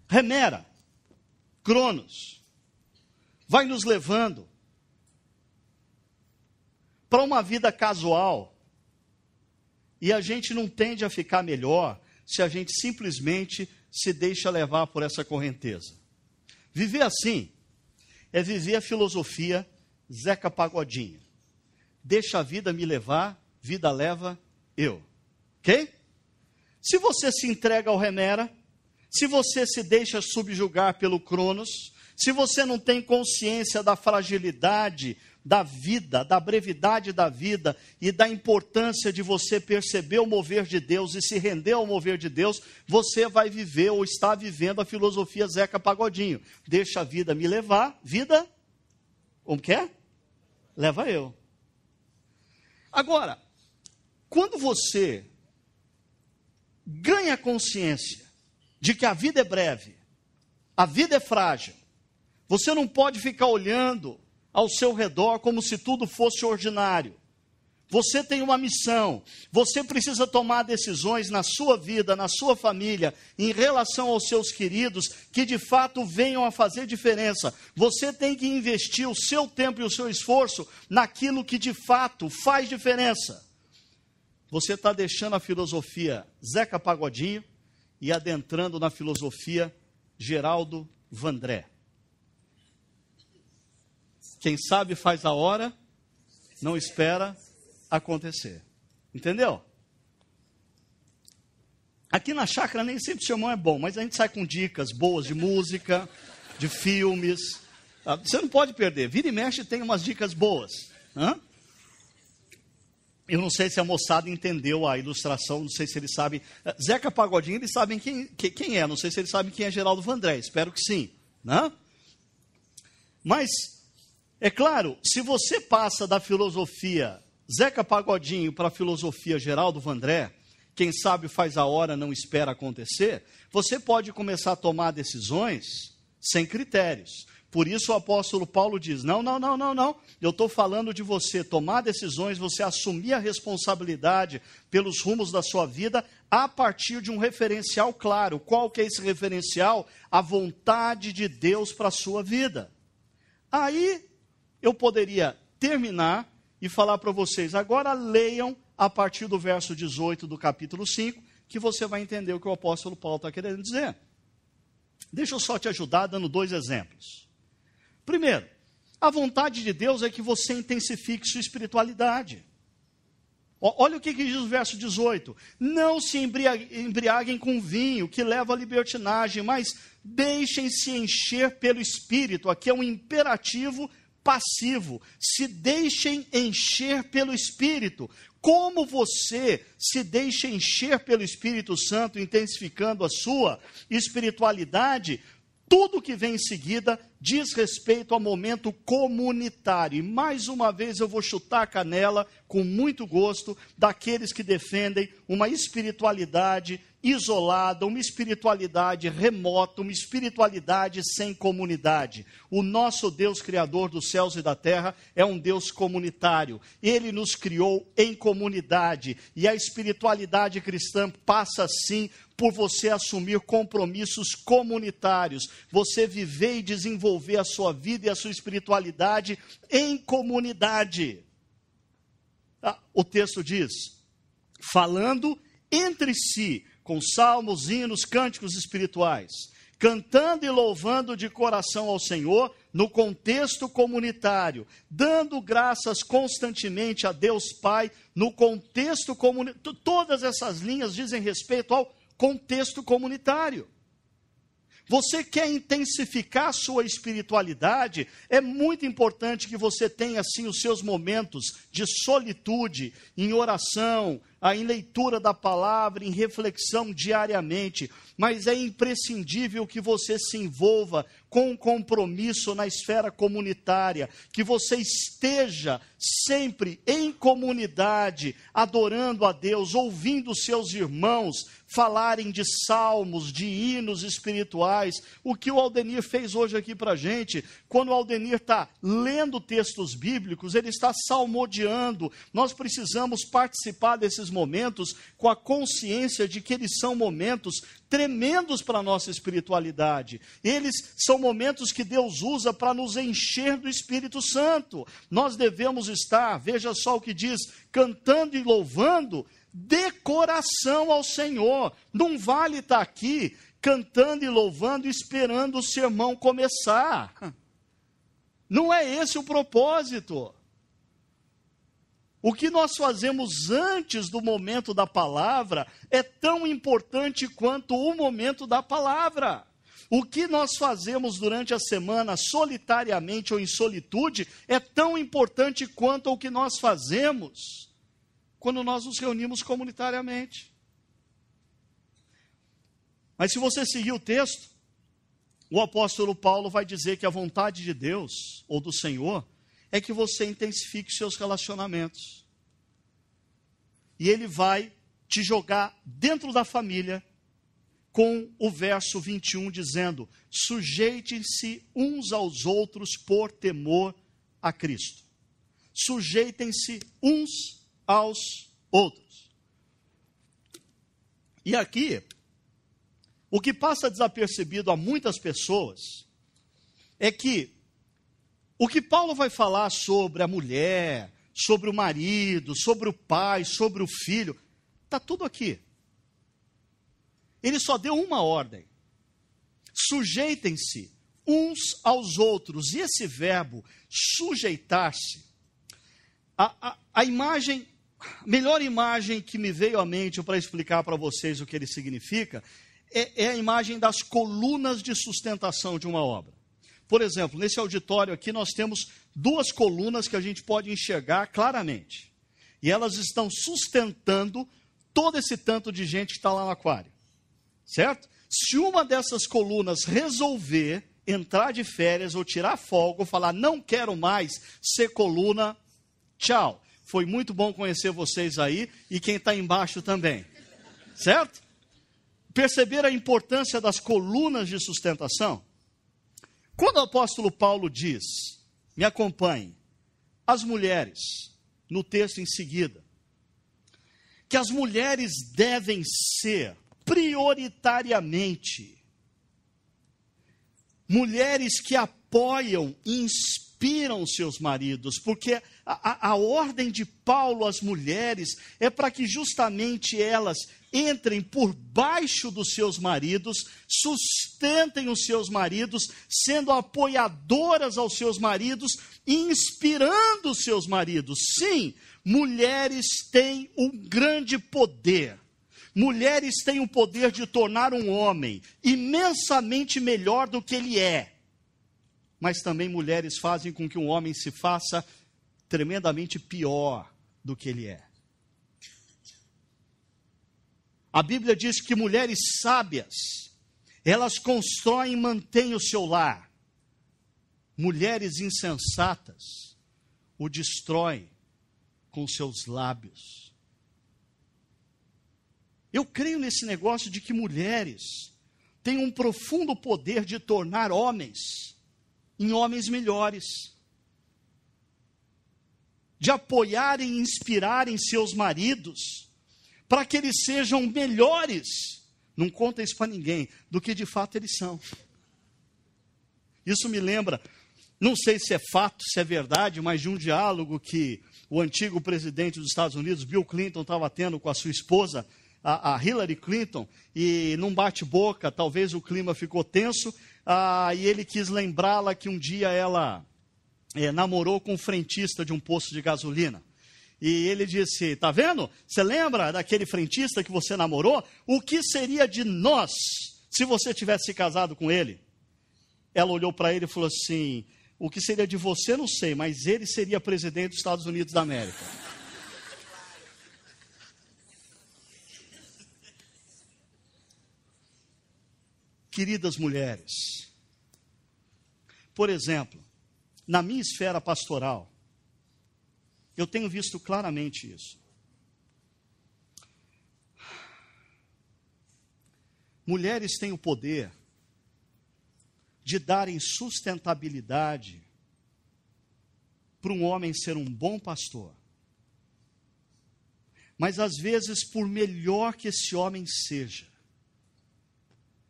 Remera, cronos, vai nos levando para uma vida casual, e a gente não tende a ficar melhor se a gente simplesmente se deixa levar por essa correnteza. Viver assim é viver a filosofia Zeca Pagodinho. Deixa a vida me levar, vida leva eu. Ok? Se você se entrega ao remera, se você se deixa subjugar pelo cronos, se você não tem consciência da fragilidade da vida, da brevidade da vida e da importância de você perceber o mover de Deus e se render ao mover de Deus, você vai viver ou está vivendo a filosofia Zeca Pagodinho. Deixa a vida me levar, vida, como que é? Leva eu. Agora, quando você ganha consciência de que a vida é breve, a vida é frágil, você não pode ficar olhando ao seu redor como se tudo fosse ordinário. Você tem uma missão, você precisa tomar decisões na sua vida, na sua família, em relação aos seus queridos, que de fato venham a fazer diferença. Você tem que investir o seu tempo e o seu esforço naquilo que de fato faz diferença. Você está deixando a filosofia Zeca Pagodinho e adentrando na filosofia Geraldo Vandré. Quem sabe faz a hora, não espera acontecer. Entendeu? Aqui na chácara nem sempre o sermão é bom, mas a gente sai com dicas boas de música, de filmes. Você não pode perder. Vira e mexe tem umas dicas boas. Eu não sei se a moçada entendeu a ilustração, não sei se eles sabem. Zeca Pagodinho, eles sabem quem é. Não sei se eles sabem quem é Geraldo Vandré. Espero que sim. Mas, é claro, se você passa da filosofia Zeca Pagodinho para a filosofia Geraldo Vandré, quem sabe faz a hora, não espera acontecer, você pode começar a tomar decisões sem critérios. Por isso o apóstolo Paulo diz, não, eu estou falando de você tomar decisões, você assumir a responsabilidade pelos rumos da sua vida a partir de um referencial claro. Qual que é esse referencial? A vontade de Deus para a sua vida. Aí eu poderia terminar e falar para vocês, agora leiam a partir do verso 18 do capítulo 5, que você vai entender o que o apóstolo Paulo está querendo dizer. Deixa eu só te ajudar dando 2 exemplos. Primeiro, a vontade de Deus é que você intensifique sua espiritualidade. Olha o que diz o verso 18. Não se embriaguem com vinho, que leva à libertinagem, mas deixem-se encher pelo Espírito. Aqui é um imperativo passivo. Se deixem encher pelo Espírito. Como você se deixa encher pelo Espírito Santo, intensificando a sua espiritualidade? tudo que vem em seguida diz respeito ao momento comunitário. E mais uma vez eu vou chutar a canela com muito gosto daqueles que defendem uma espiritualidade isolada, uma espiritualidade remota, uma espiritualidade sem comunidade. O nosso Deus Criador dos céus e da terra é um Deus comunitário. Ele nos criou em comunidade. E a espiritualidade cristã passa, sim, por você assumir compromissos comunitários. Você viver e desenvolver a sua vida e a sua espiritualidade em comunidade. O texto diz, falando entre si, com salmos, hinos, cânticos espirituais, cantando e louvando de coração ao Senhor, no contexto comunitário, dando graças constantemente a Deus Pai, no contexto comunitário. Todas essas linhas dizem respeito ao contexto comunitário. Você quer intensificar a sua espiritualidade, é muito importante que você tenha, assim, os seus momentos de solitude, em oração, em leitura da palavra, em reflexão diariamente. Mas é imprescindível que você se envolva com um compromisso na esfera comunitária, que você esteja sempre em comunidade, adorando a Deus, ouvindo seus irmãos falarem de salmos, de hinos espirituais. O que o Aldenir fez hoje aqui para a gente, quando o Aldenir está lendo textos bíblicos, ele está salmodiando. Nós precisamos participar desses momentos com a consciência de que eles são momentos tremendos para a nossa espiritualidade. Eles são momentos que Deus usa para nos encher do Espírito Santo. Nós devemos estar, veja só o que diz, cantando e louvando de coração ao Senhor. Não vale estar aqui cantando e louvando, esperando o sermão começar. Não é esse o propósito. O que nós fazemos antes do momento da palavra é tão importante quanto o momento da palavra. O que nós fazemos durante a semana, solitariamente ou em solitude, é tão importante quanto o que nós fazemos quando nós nos reunimos comunitariamente. Mas se você seguir o texto, o apóstolo Paulo vai dizer que a vontade de Deus, ou do Senhor, é que você intensifique seus relacionamentos. E ele vai te jogar dentro da família com o verso 21 dizendo, sujeitem-se uns aos outros por temor a Cristo. Sujeitem-se uns aos outros. E aqui, o que passa desapercebido a muitas pessoas é que o que Paulo vai falar sobre a mulher, sobre o marido, sobre o pai, sobre o filho, está tudo aqui. Ele só deu uma ordem. Sujeitem-se uns aos outros. E esse verbo, sujeitar-se, a imagem, melhor imagem que me veio à mente para explicar para vocês o que ele significa, é a imagem das colunas de sustentação de uma obra. Por exemplo, nesse auditório aqui nós temos duas colunas que a gente pode enxergar claramente. E elas estão sustentando todo esse tanto de gente que está lá no aquário. Certo? Se uma dessas colunas resolver entrar de férias ou tirar folga ou falar, não quero mais ser coluna, tchau. Foi muito bom conhecer vocês aí e quem está embaixo também. Certo? Perceber a importância das colunas de sustentação? Quando o apóstolo Paulo diz, me acompanhe, as mulheres, no texto em seguida, que as mulheres devem ser prioritariamente mulheres que apoiam e inspiram seus maridos, porque a ordem de Paulo às mulheres é para que justamente elas entrem por baixo dos seus maridos, sustentem os seus maridos, sendo apoiadoras aos seus maridos e inspirando os seus maridos. Sim, mulheres têm um grande poder. Mulheres têm o poder de tornar um homem imensamente melhor do que ele é. Mas também mulheres fazem com que um homem se faça tremendamente pior do que ele é. A Bíblia diz que mulheres sábias, Elas constroem e mantêm o seu lar. Mulheres insensatas o destroem com seus lábios. Eu creio nesse negócio de que mulheres têm um profundo poder de tornar homens em homens melhores, de apoiarem e inspirarem seus maridos para que eles sejam melhores, não conta isso para ninguém, do que de fato eles são. Isso me lembra, não sei se é fato, se é verdade, mas de um diálogo que o antigo presidente dos Estados Unidos, Bill Clinton, estava tendo com a sua esposa, a Hillary Clinton, e num bate-boca, talvez o clima ficou tenso, e ele quis lembrá-la que um dia ela namorou com um frentista de um posto de gasolina. E ele disse, tá vendo? Você lembra daquele frentista que você namorou? O que seria de nós se você tivesse se casado com ele? Ela olhou para ele e falou assim, o que seria de você, não sei, mas ele seria presidente dos Estados Unidos da América. Queridas mulheres, por exemplo, na minha esfera pastoral, eu tenho visto claramente isso. Mulheres têm o poder de darem sustentabilidade para um homem ser um bom pastor. Mas às vezes, por melhor que esse homem seja,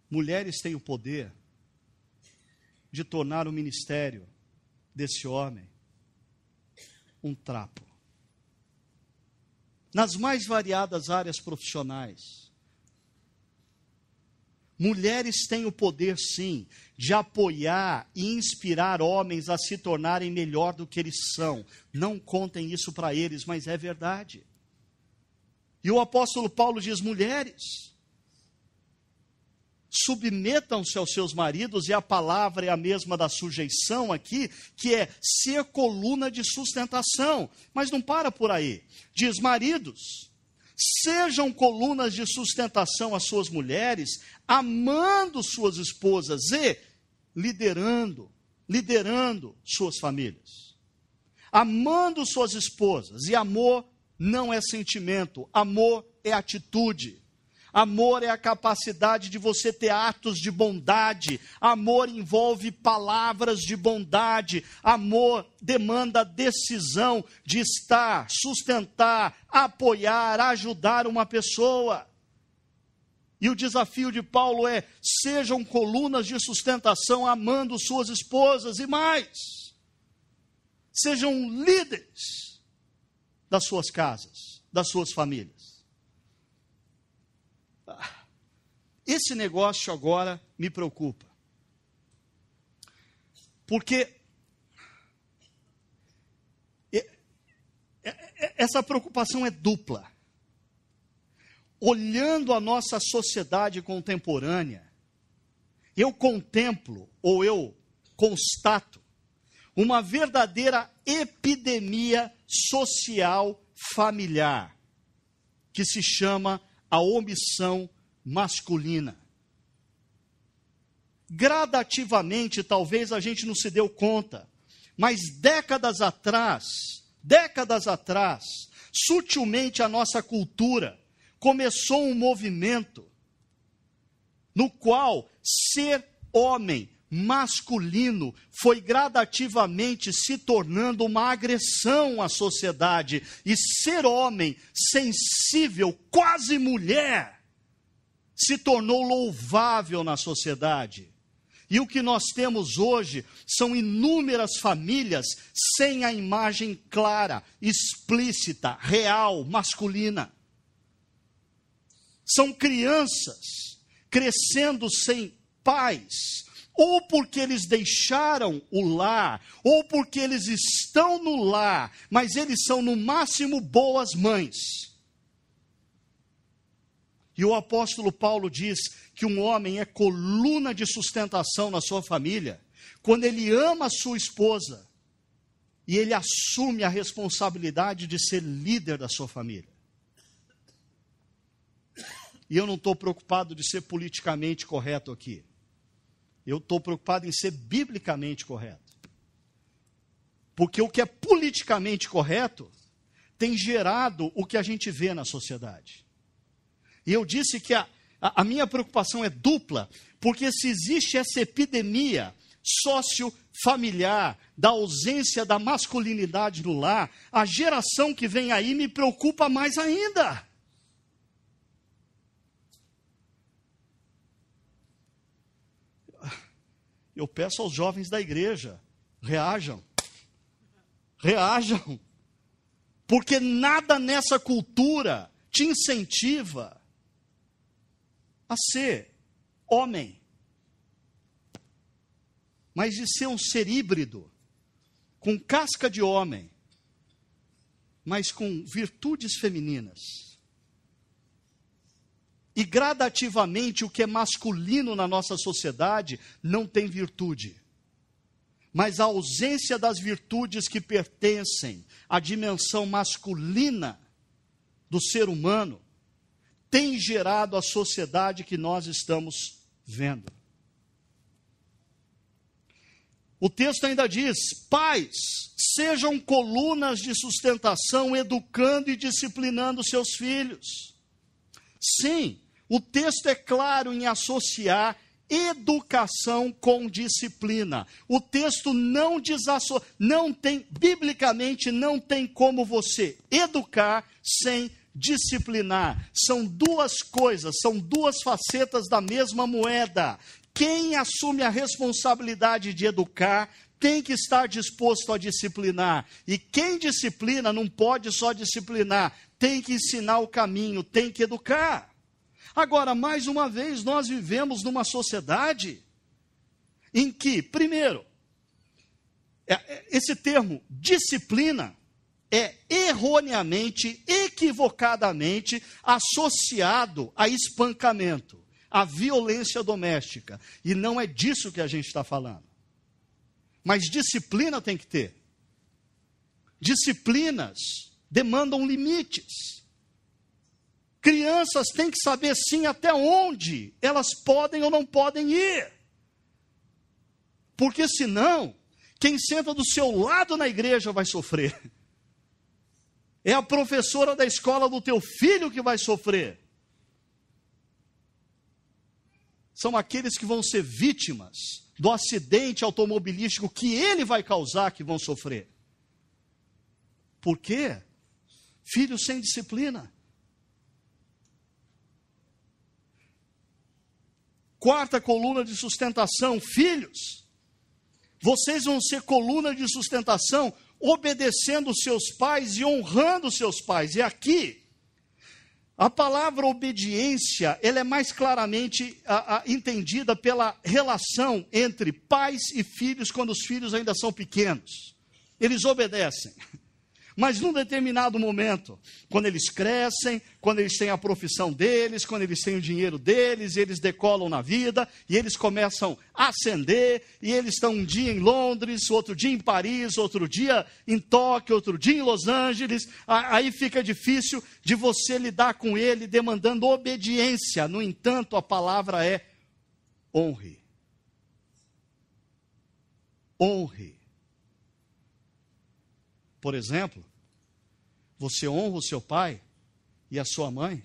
mulheres têm o poder de tornar o ministério desse homem um trapo. Nas mais variadas áreas profissionais, mulheres têm o poder, sim, de apoiar e inspirar homens a se tornarem melhor do que eles são. Não contem isso para eles, mas é verdade. E o apóstolo Paulo diz, mulheres, submetam-se aos seus maridos, e a palavra é a mesma da sujeição aqui, que é ser coluna de sustentação. Mas não para por aí. Diz, maridos, sejam colunas de sustentação às suas mulheres, amando suas esposas e liderando suas famílias. Amando suas esposas. E amor não é sentimento, amor é atitude. Amor é a capacidade de você ter atos de bondade. Amor envolve palavras de bondade. Amor demanda decisão de estar, sustentar, apoiar, ajudar uma pessoa. E o desafio de Paulo é, sejam colunas de sustentação, amando suas esposas e mais. Sejam líderes das suas casas, das suas famílias. Esse negócio agora me preocupa. Porque essa preocupação é dupla. Olhando a nossa sociedade contemporânea, eu contemplo, ou eu constato, uma verdadeira epidemia social familiar, que se chama a omissão masculina. Gradativamente, talvez a gente não se deu conta, mas décadas atrás, sutilmente a nossa cultura começou um movimento no qual ser homem masculino foi gradativamente se tornando uma agressão à sociedade, e ser homem sensível, quase mulher, se tornou louvável na sociedade. E o que nós temos hoje são inúmeras famílias sem a imagem clara, explícita, real, masculina. São crianças crescendo sem pais, ou porque eles deixaram o lar, ou porque eles estão no lar, mas eles são no máximo boas mães. E o apóstolo Paulo diz que um homem é coluna de sustentação na sua família, quando ele ama a sua esposa, e ele assume a responsabilidade de ser líder da sua família. E eu não estou preocupado de ser politicamente correto aqui. Eu estou preocupado em ser biblicamente correto. Porque o que é politicamente correto tem gerado o que a gente vê na sociedade. E eu disse que a minha preocupação é dupla, porque se existe essa epidemia sociofamiliar, da ausência da masculinidade no lar, a geração que vem aí me preocupa mais ainda. Eu peço aos jovens da igreja, reajam. Reajam. Porque nada nessa cultura te incentiva a ser homem. Mas de ser um ser híbrido, com casca de homem, mas com virtudes femininas. E gradativamente o que é masculino na nossa sociedade não tem virtude. Mas a ausência das virtudes que pertencem à dimensão masculina do ser humano tem gerado a sociedade que nós estamos vendo. O texto ainda diz: pais, sejam colunas de sustentação, educando e disciplinando seus filhos. Sim, o texto é claro em associar educação com disciplina. O texto biblicamente não tem como você educar sem disciplinar. São duas coisas, são duas facetas da mesma moeda. Quem assume a responsabilidade de educar tem que estar disposto a disciplinar. E quem disciplina não pode só disciplinar, tem que ensinar o caminho, tem que educar. Agora, mais uma vez, nós vivemos numa sociedade em que, primeiro, esse termo disciplina é erroneamente, equivocadamente associado a espancamento, a violência doméstica. E não é disso que a gente está falando. Mas disciplina tem que ter. Disciplinas demandam limites. Crianças têm que saber, sim, até onde elas podem ou não podem ir. Porque senão, quem senta do seu lado na igreja vai sofrer. É a professora da escola do teu filho que vai sofrer. São aqueles que vão ser vítimas do acidente automobilístico que ele vai causar que vão sofrer. Por quê? Filhos sem disciplina. Quarta coluna de sustentação, filhos. Vocês vão ser coluna de sustentação obedecendo os seus pais e honrando os seus pais. E aqui, a palavra obediência, ela é mais claramente entendida pela relação entre pais e filhos quando os filhos ainda são pequenos. Eles obedecem. Mas num determinado momento, quando eles crescem, quando eles têm a profissão deles, quando eles têm o dinheiro deles, eles decolam na vida, e eles começam a ascender, e eles estão um dia em Londres, outro dia em Paris, outro dia em Tóquio, outro dia em Los Angeles, aí fica difícil de você lidar com ele demandando obediência. No entanto, a palavra é honre. Honre. Por exemplo, você honra o seu pai e a sua mãe,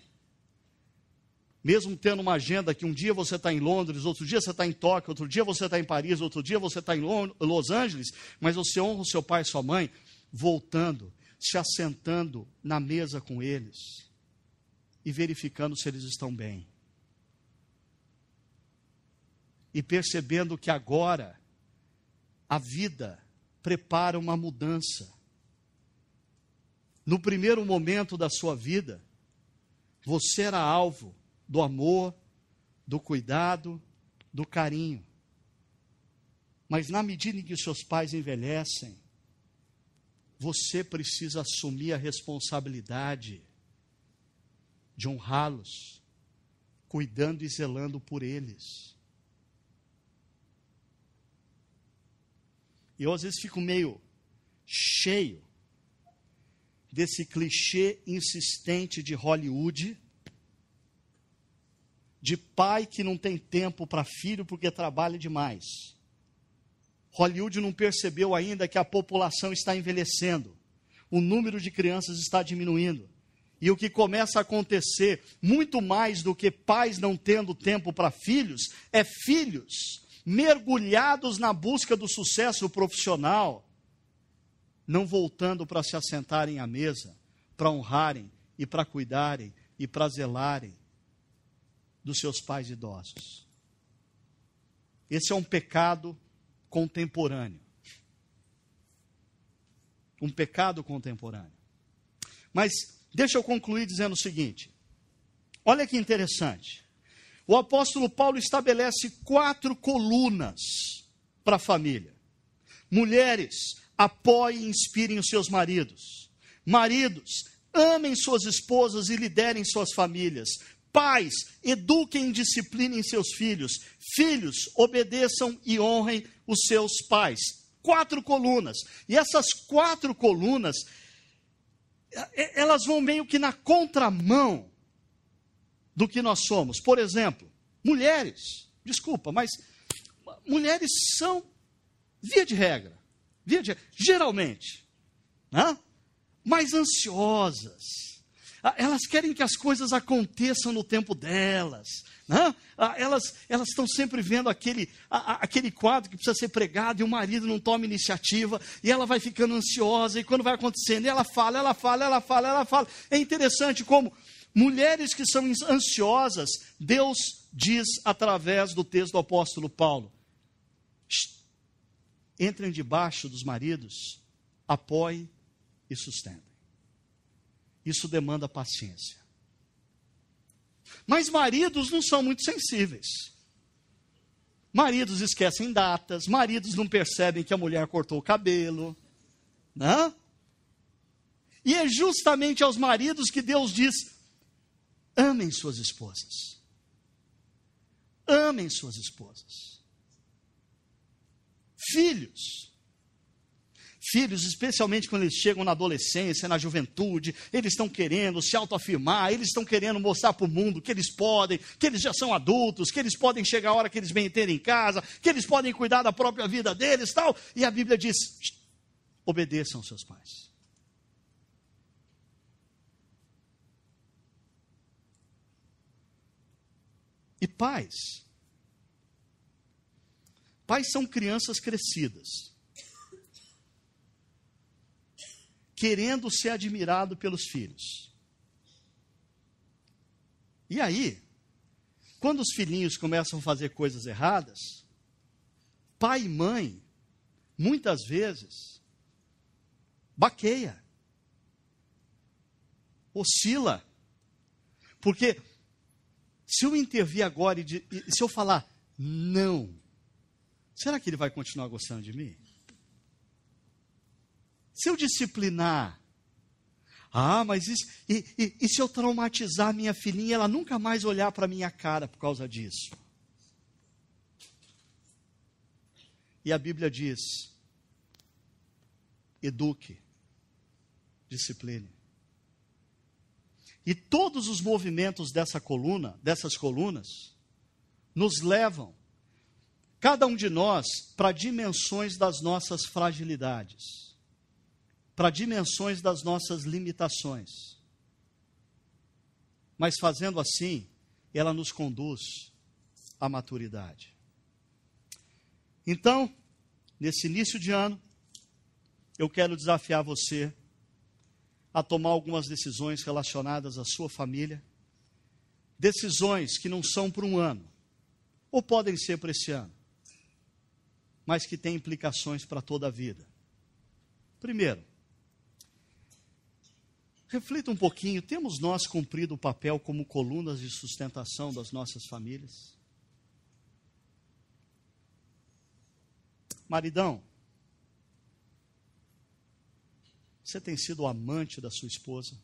mesmo tendo uma agenda que um dia você está em Londres, outro dia você está em Tóquio, outro dia você está em Paris, outro dia você está em Los Angeles, mas você honra o seu pai e sua mãe, voltando, se assentando na mesa com eles e verificando se eles estão bem. E percebendo que agora a vida prepara uma mudança. No primeiro momento da sua vida, você era alvo do amor, do cuidado, do carinho. Mas na medida em que os seus pais envelhecem, você precisa assumir a responsabilidade de honrá-los, cuidando e zelando por eles. E eu às vezes fico meio cheio desse clichê insistente de Hollywood, de pai que não tem tempo para filho porque trabalha demais. Hollywood não percebeu ainda que a população está envelhecendo. O número de crianças está diminuindo. E o que começa a acontecer, muito mais do que pais não tendo tempo para filhos, é filhos mergulhados na busca do sucesso profissional, não voltando para se assentarem à mesa, para honrarem e para cuidarem e para zelarem dos seus pais idosos. Esse é um pecado contemporâneo. Um pecado contemporâneo. Mas deixa eu concluir dizendo o seguinte. Olha que interessante. O apóstolo Paulo estabelece 4 colunas para a família. Mulheres, apoiem e inspirem os seus maridos. Maridos, amem suas esposas e liderem suas famílias. Pais, eduquem e disciplinem seus filhos. Filhos, obedeçam e honrem os seus pais. 4 colunas. E essas 4 colunas, elas vão meio que na contramão do que nós somos. Por exemplo, mulheres, desculpa, mas mulheres são, via de regra, geralmente, né, mais ansiosas. Elas querem que as coisas aconteçam no tempo delas. Né? Elas estão sempre vendo aquele quadro que precisa ser pregado e o marido não toma iniciativa. E ela vai ficando ansiosa e quando vai acontecendo, ela fala. É interessante como mulheres que são ansiosas, Deus diz através do texto do apóstolo Paulo: entrem debaixo dos maridos, apoiem e sustentem. Isso demanda paciência. Mas maridos não são muito sensíveis. Maridos esquecem datas, maridos não percebem que a mulher cortou o cabelo. Né? E é justamente aos maridos que Deus diz: amem suas esposas. Amem suas esposas. Filhos, especialmente quando eles chegam na adolescência, na juventude, eles estão querendo se autoafirmar, eles estão querendo mostrar para o mundo que eles podem, que eles já são adultos, que eles podem chegar a hora que eles bem terem em casa, que eles podem cuidar da própria vida deles, tal. E a Bíblia diz: obedeçam aos seus pais. E pais são crianças crescidas, querendo ser admirado pelos filhos. E aí, quando os filhinhos começam a fazer coisas erradas, pai e mãe, muitas vezes, baqueia, oscila. Porque se eu intervir agora e se eu falar não, será que ele vai continuar gostando de mim? Se eu disciplinar, mas isso, e se eu traumatizar minha filhinha, ela nunca mais olhar para a minha cara por causa disso? E a Bíblia diz: eduque, discipline. E todos os movimentos dessas colunas, nos levam, cada um de nós, para dimensões das nossas fragilidades, para dimensões das nossas limitações. Mas fazendo assim, ela nos conduz à maturidade. Então, nesse início de ano, eu quero desafiar você a tomar algumas decisões relacionadas à sua família. Decisões que não são para um ano, ou podem ser para esse ano, mas que têm implicações para toda a vida. Primeiro, reflita um pouquinho: temos nós cumprido o papel como colunas de sustentação das nossas famílias? Maridão, você tem sido o amante da sua esposa?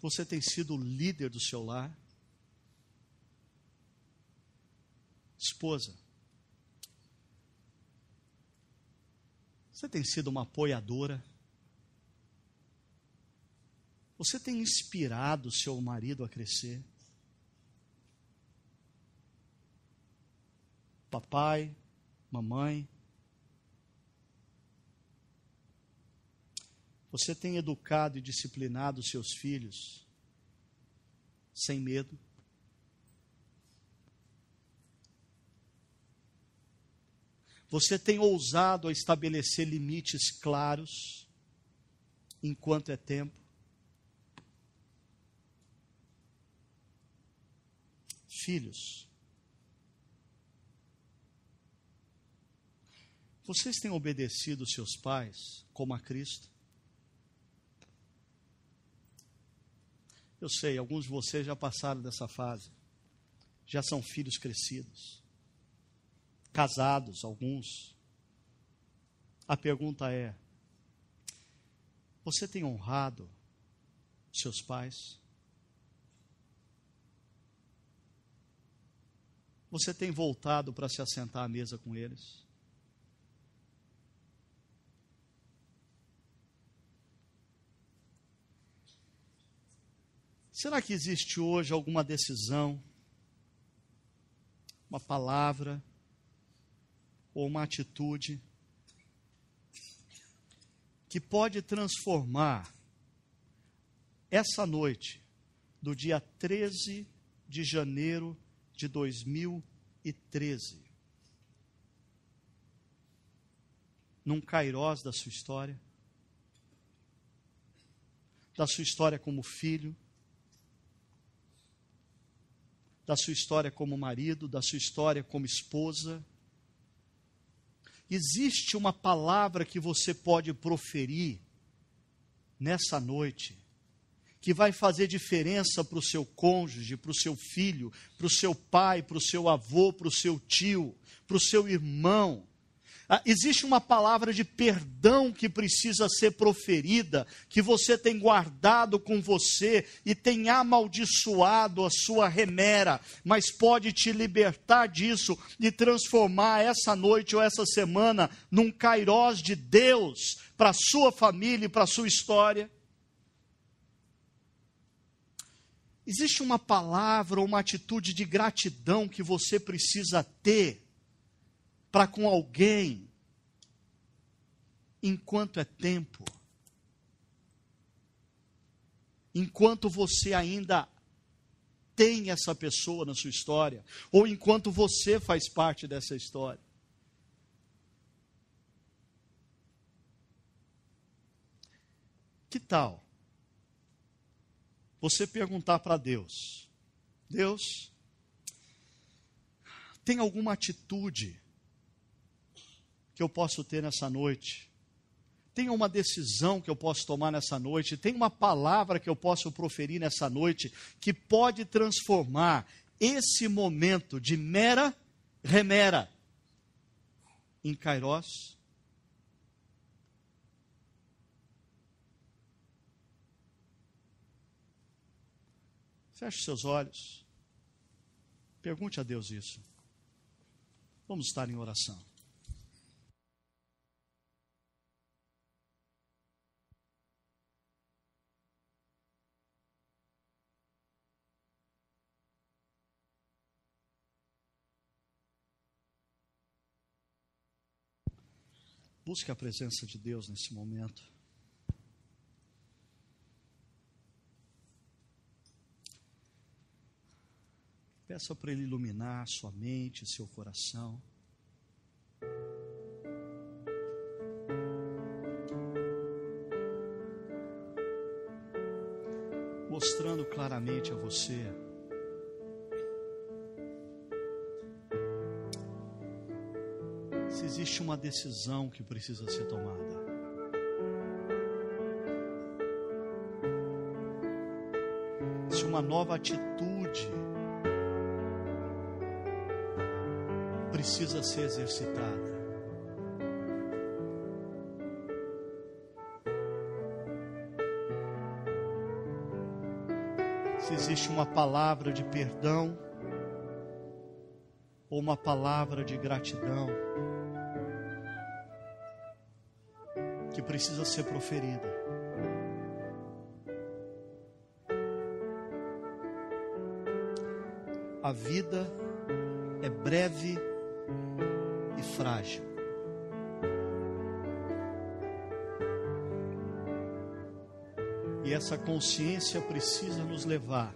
Você tem sido o líder do seu lar? Esposa, você tem sido uma apoiadora? Você tem inspirado o seu marido a crescer? Papai, mamãe, você tem educado e disciplinado os seus filhos sem medo? Você tem ousado a estabelecer limites claros enquanto é tempo? Filhos, vocês têm obedecido seus pais como a Cristo? Eu sei, alguns de vocês já passaram dessa fase, já são filhos crescidos, casados, alguns. A pergunta é: você tem honrado seus pais? Você tem voltado para se assentar à mesa com eles? Será que existe hoje alguma decisão, uma palavra ou uma atitude que pode transformar essa noite do dia 13 de janeiro de 2013 num kairós da sua história como filho, da sua história como marido, da sua história como esposa? Existe uma palavra que você pode proferir nessa noite, que vai fazer diferença para o seu cônjuge, para o seu filho, para o seu pai, para o seu avô, para o seu tio, para o seu irmão. Existe uma palavra de perdão que precisa ser proferida, que você tem guardado com você e tem amaldiçoado a sua remera, mas pode te libertar disso e transformar essa noite ou essa semana num kairós de Deus para a sua família e para a sua história. Existe uma palavra ou uma atitude de gratidão que você precisa ter para com alguém, enquanto é tempo, enquanto você ainda tem essa pessoa na sua história, ou enquanto você faz parte dessa história. Que tal você perguntar para Deus: Deus, tem alguma atitude que eu posso ter nessa noite? Tem uma decisão que eu posso tomar nessa noite? Tem uma palavra que eu posso proferir nessa noite que pode transformar esse momento de mera remera em kairós? Feche seus olhos. Pergunte a Deus isso. Vamos estar em oração. Busque a presença de Deus nesse momento. Peça para Ele iluminar sua mente, seu coração. Mostrando claramente a você se existe uma decisão que precisa ser tomada. Se uma nova atitude precisa ser exercitada. Se existe uma palavra de perdão ou uma palavra de gratidão que precisa ser proferida. a vida é breve e frágil. E essa consciência precisa nos levar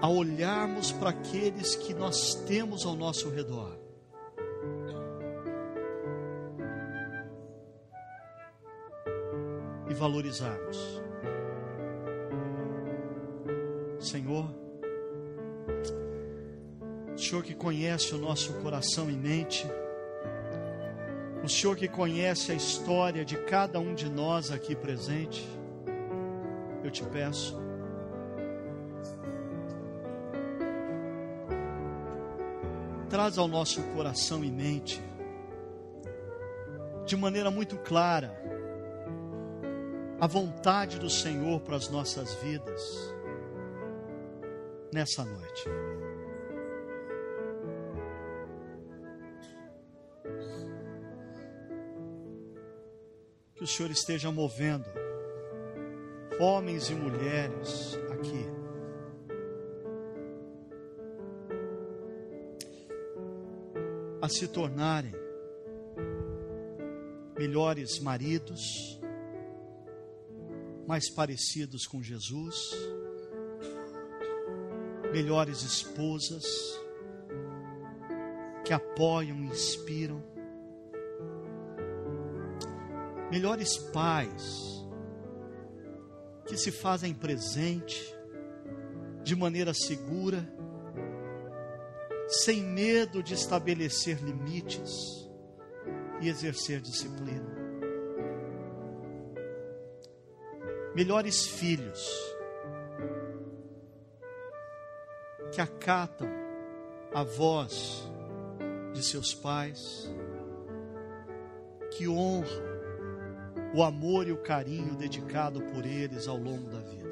a olharmos para aqueles que nós temos ao nosso redor e valorizarmos. Senhor, o Senhor que conhece o nosso coração e mente, o Senhor que conhece a história de cada um de nós aqui presente, eu te peço, traz ao nosso coração e mente, de maneira muito clara, a vontade do Senhor para as nossas vidas, nessa noite. Que o Senhor esteja movendo homens e mulheres aqui, a se tornarem melhores maridos, mais parecidos com Jesus, melhores esposas, que apoiam e inspiram, melhores pais, que se fazem presente, de maneira segura, sem medo de estabelecer limites e exercer disciplina. Melhores filhos, que acatam a voz de seus pais, que honram o amor e o carinho dedicado por eles ao longo da vida.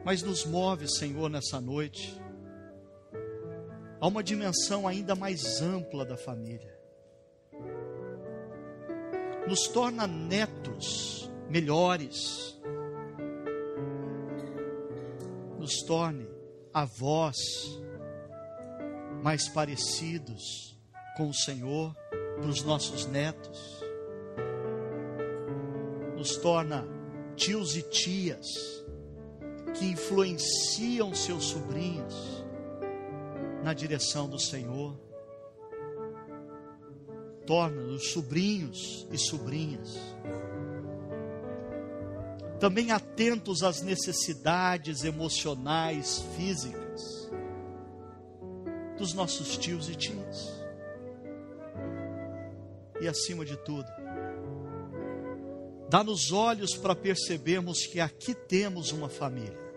Mas nos move, Senhor, nessa noite, a uma dimensão ainda mais ampla da família. Nos torna netos melhores, nos torne avós mais parecidos com o Senhor para os nossos netos, nos torna tios e tias que influenciam seus sobrinhos na direção do Senhor. Torna-nos sobrinhos e sobrinhas também atentos às necessidades emocionais, físicas dos nossos tios e tias. E acima de tudo, dá-nos olhos para percebermos que aqui temos uma família.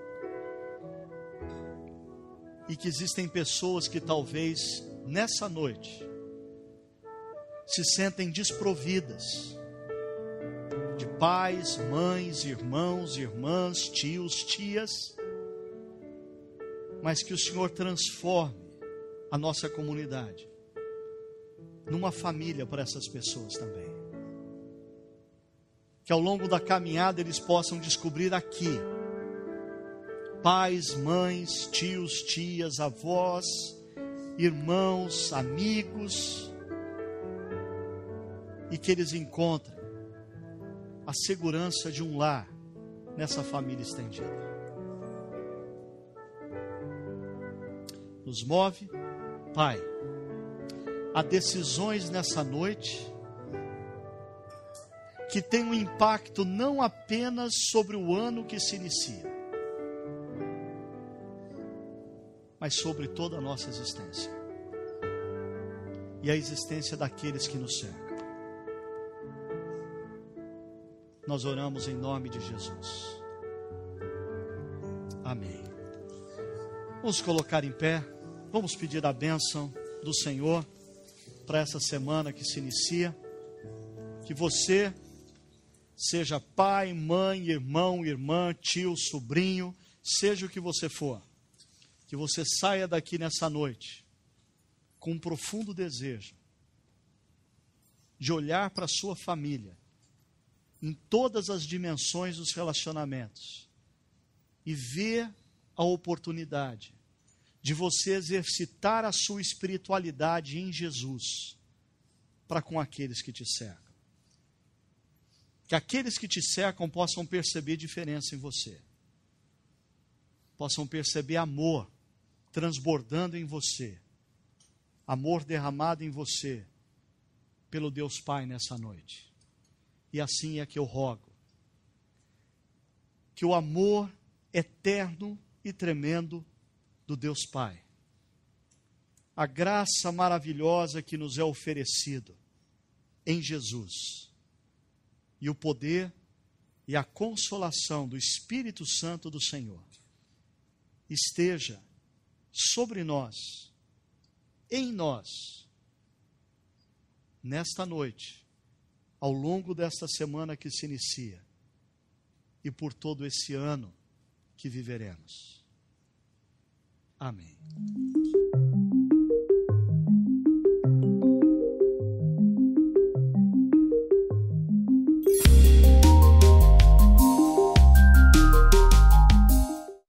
E que existem pessoas que talvez nessa noite se sentem desprovidas de pais, mães, irmãos, irmãs, tios, tias, mas que o Senhor transforme a nossa comunidade numa família para essas pessoas também. Que ao longo da caminhada eles possam descobrir aqui pais, mães, tios, tias, avós, irmãos, amigos, e que eles encontrem a segurança de um lar nessa família estendida. Nos move, Pai, a decisões nessa noite que tem um impacto não apenas sobre o ano que se inicia, mas sobre toda a nossa existência e a existência daqueles que nos cercam. Nós oramos em nome de Jesus. Amém. Vamos colocar em pé, vamos pedir a bênção do Senhor para essa semana que se inicia. Que você, seja pai, mãe, irmão, irmã, tio, sobrinho, seja o que você for, que você saia daqui nessa noite com um profundo desejo de olhar para a sua família em todas as dimensões dos relacionamentos e vê a oportunidade de você exercitar a sua espiritualidade em Jesus para com aqueles que te cercam. Que aqueles que te cercam possam perceber diferença em você. Possam perceber amor transbordando em você. Amor derramado em você pelo Deus Pai nessa noite. E assim é que eu rogo. Que o amor eterno e tremendo do Deus Pai, a graça maravilhosa que nos é oferecido em Jesus, e o poder e a consolação do Espírito Santo do Senhor, esteja sobre nós, em nós, nesta noite, ao longo desta semana que se inicia, e por todo esse ano que viveremos. Amém.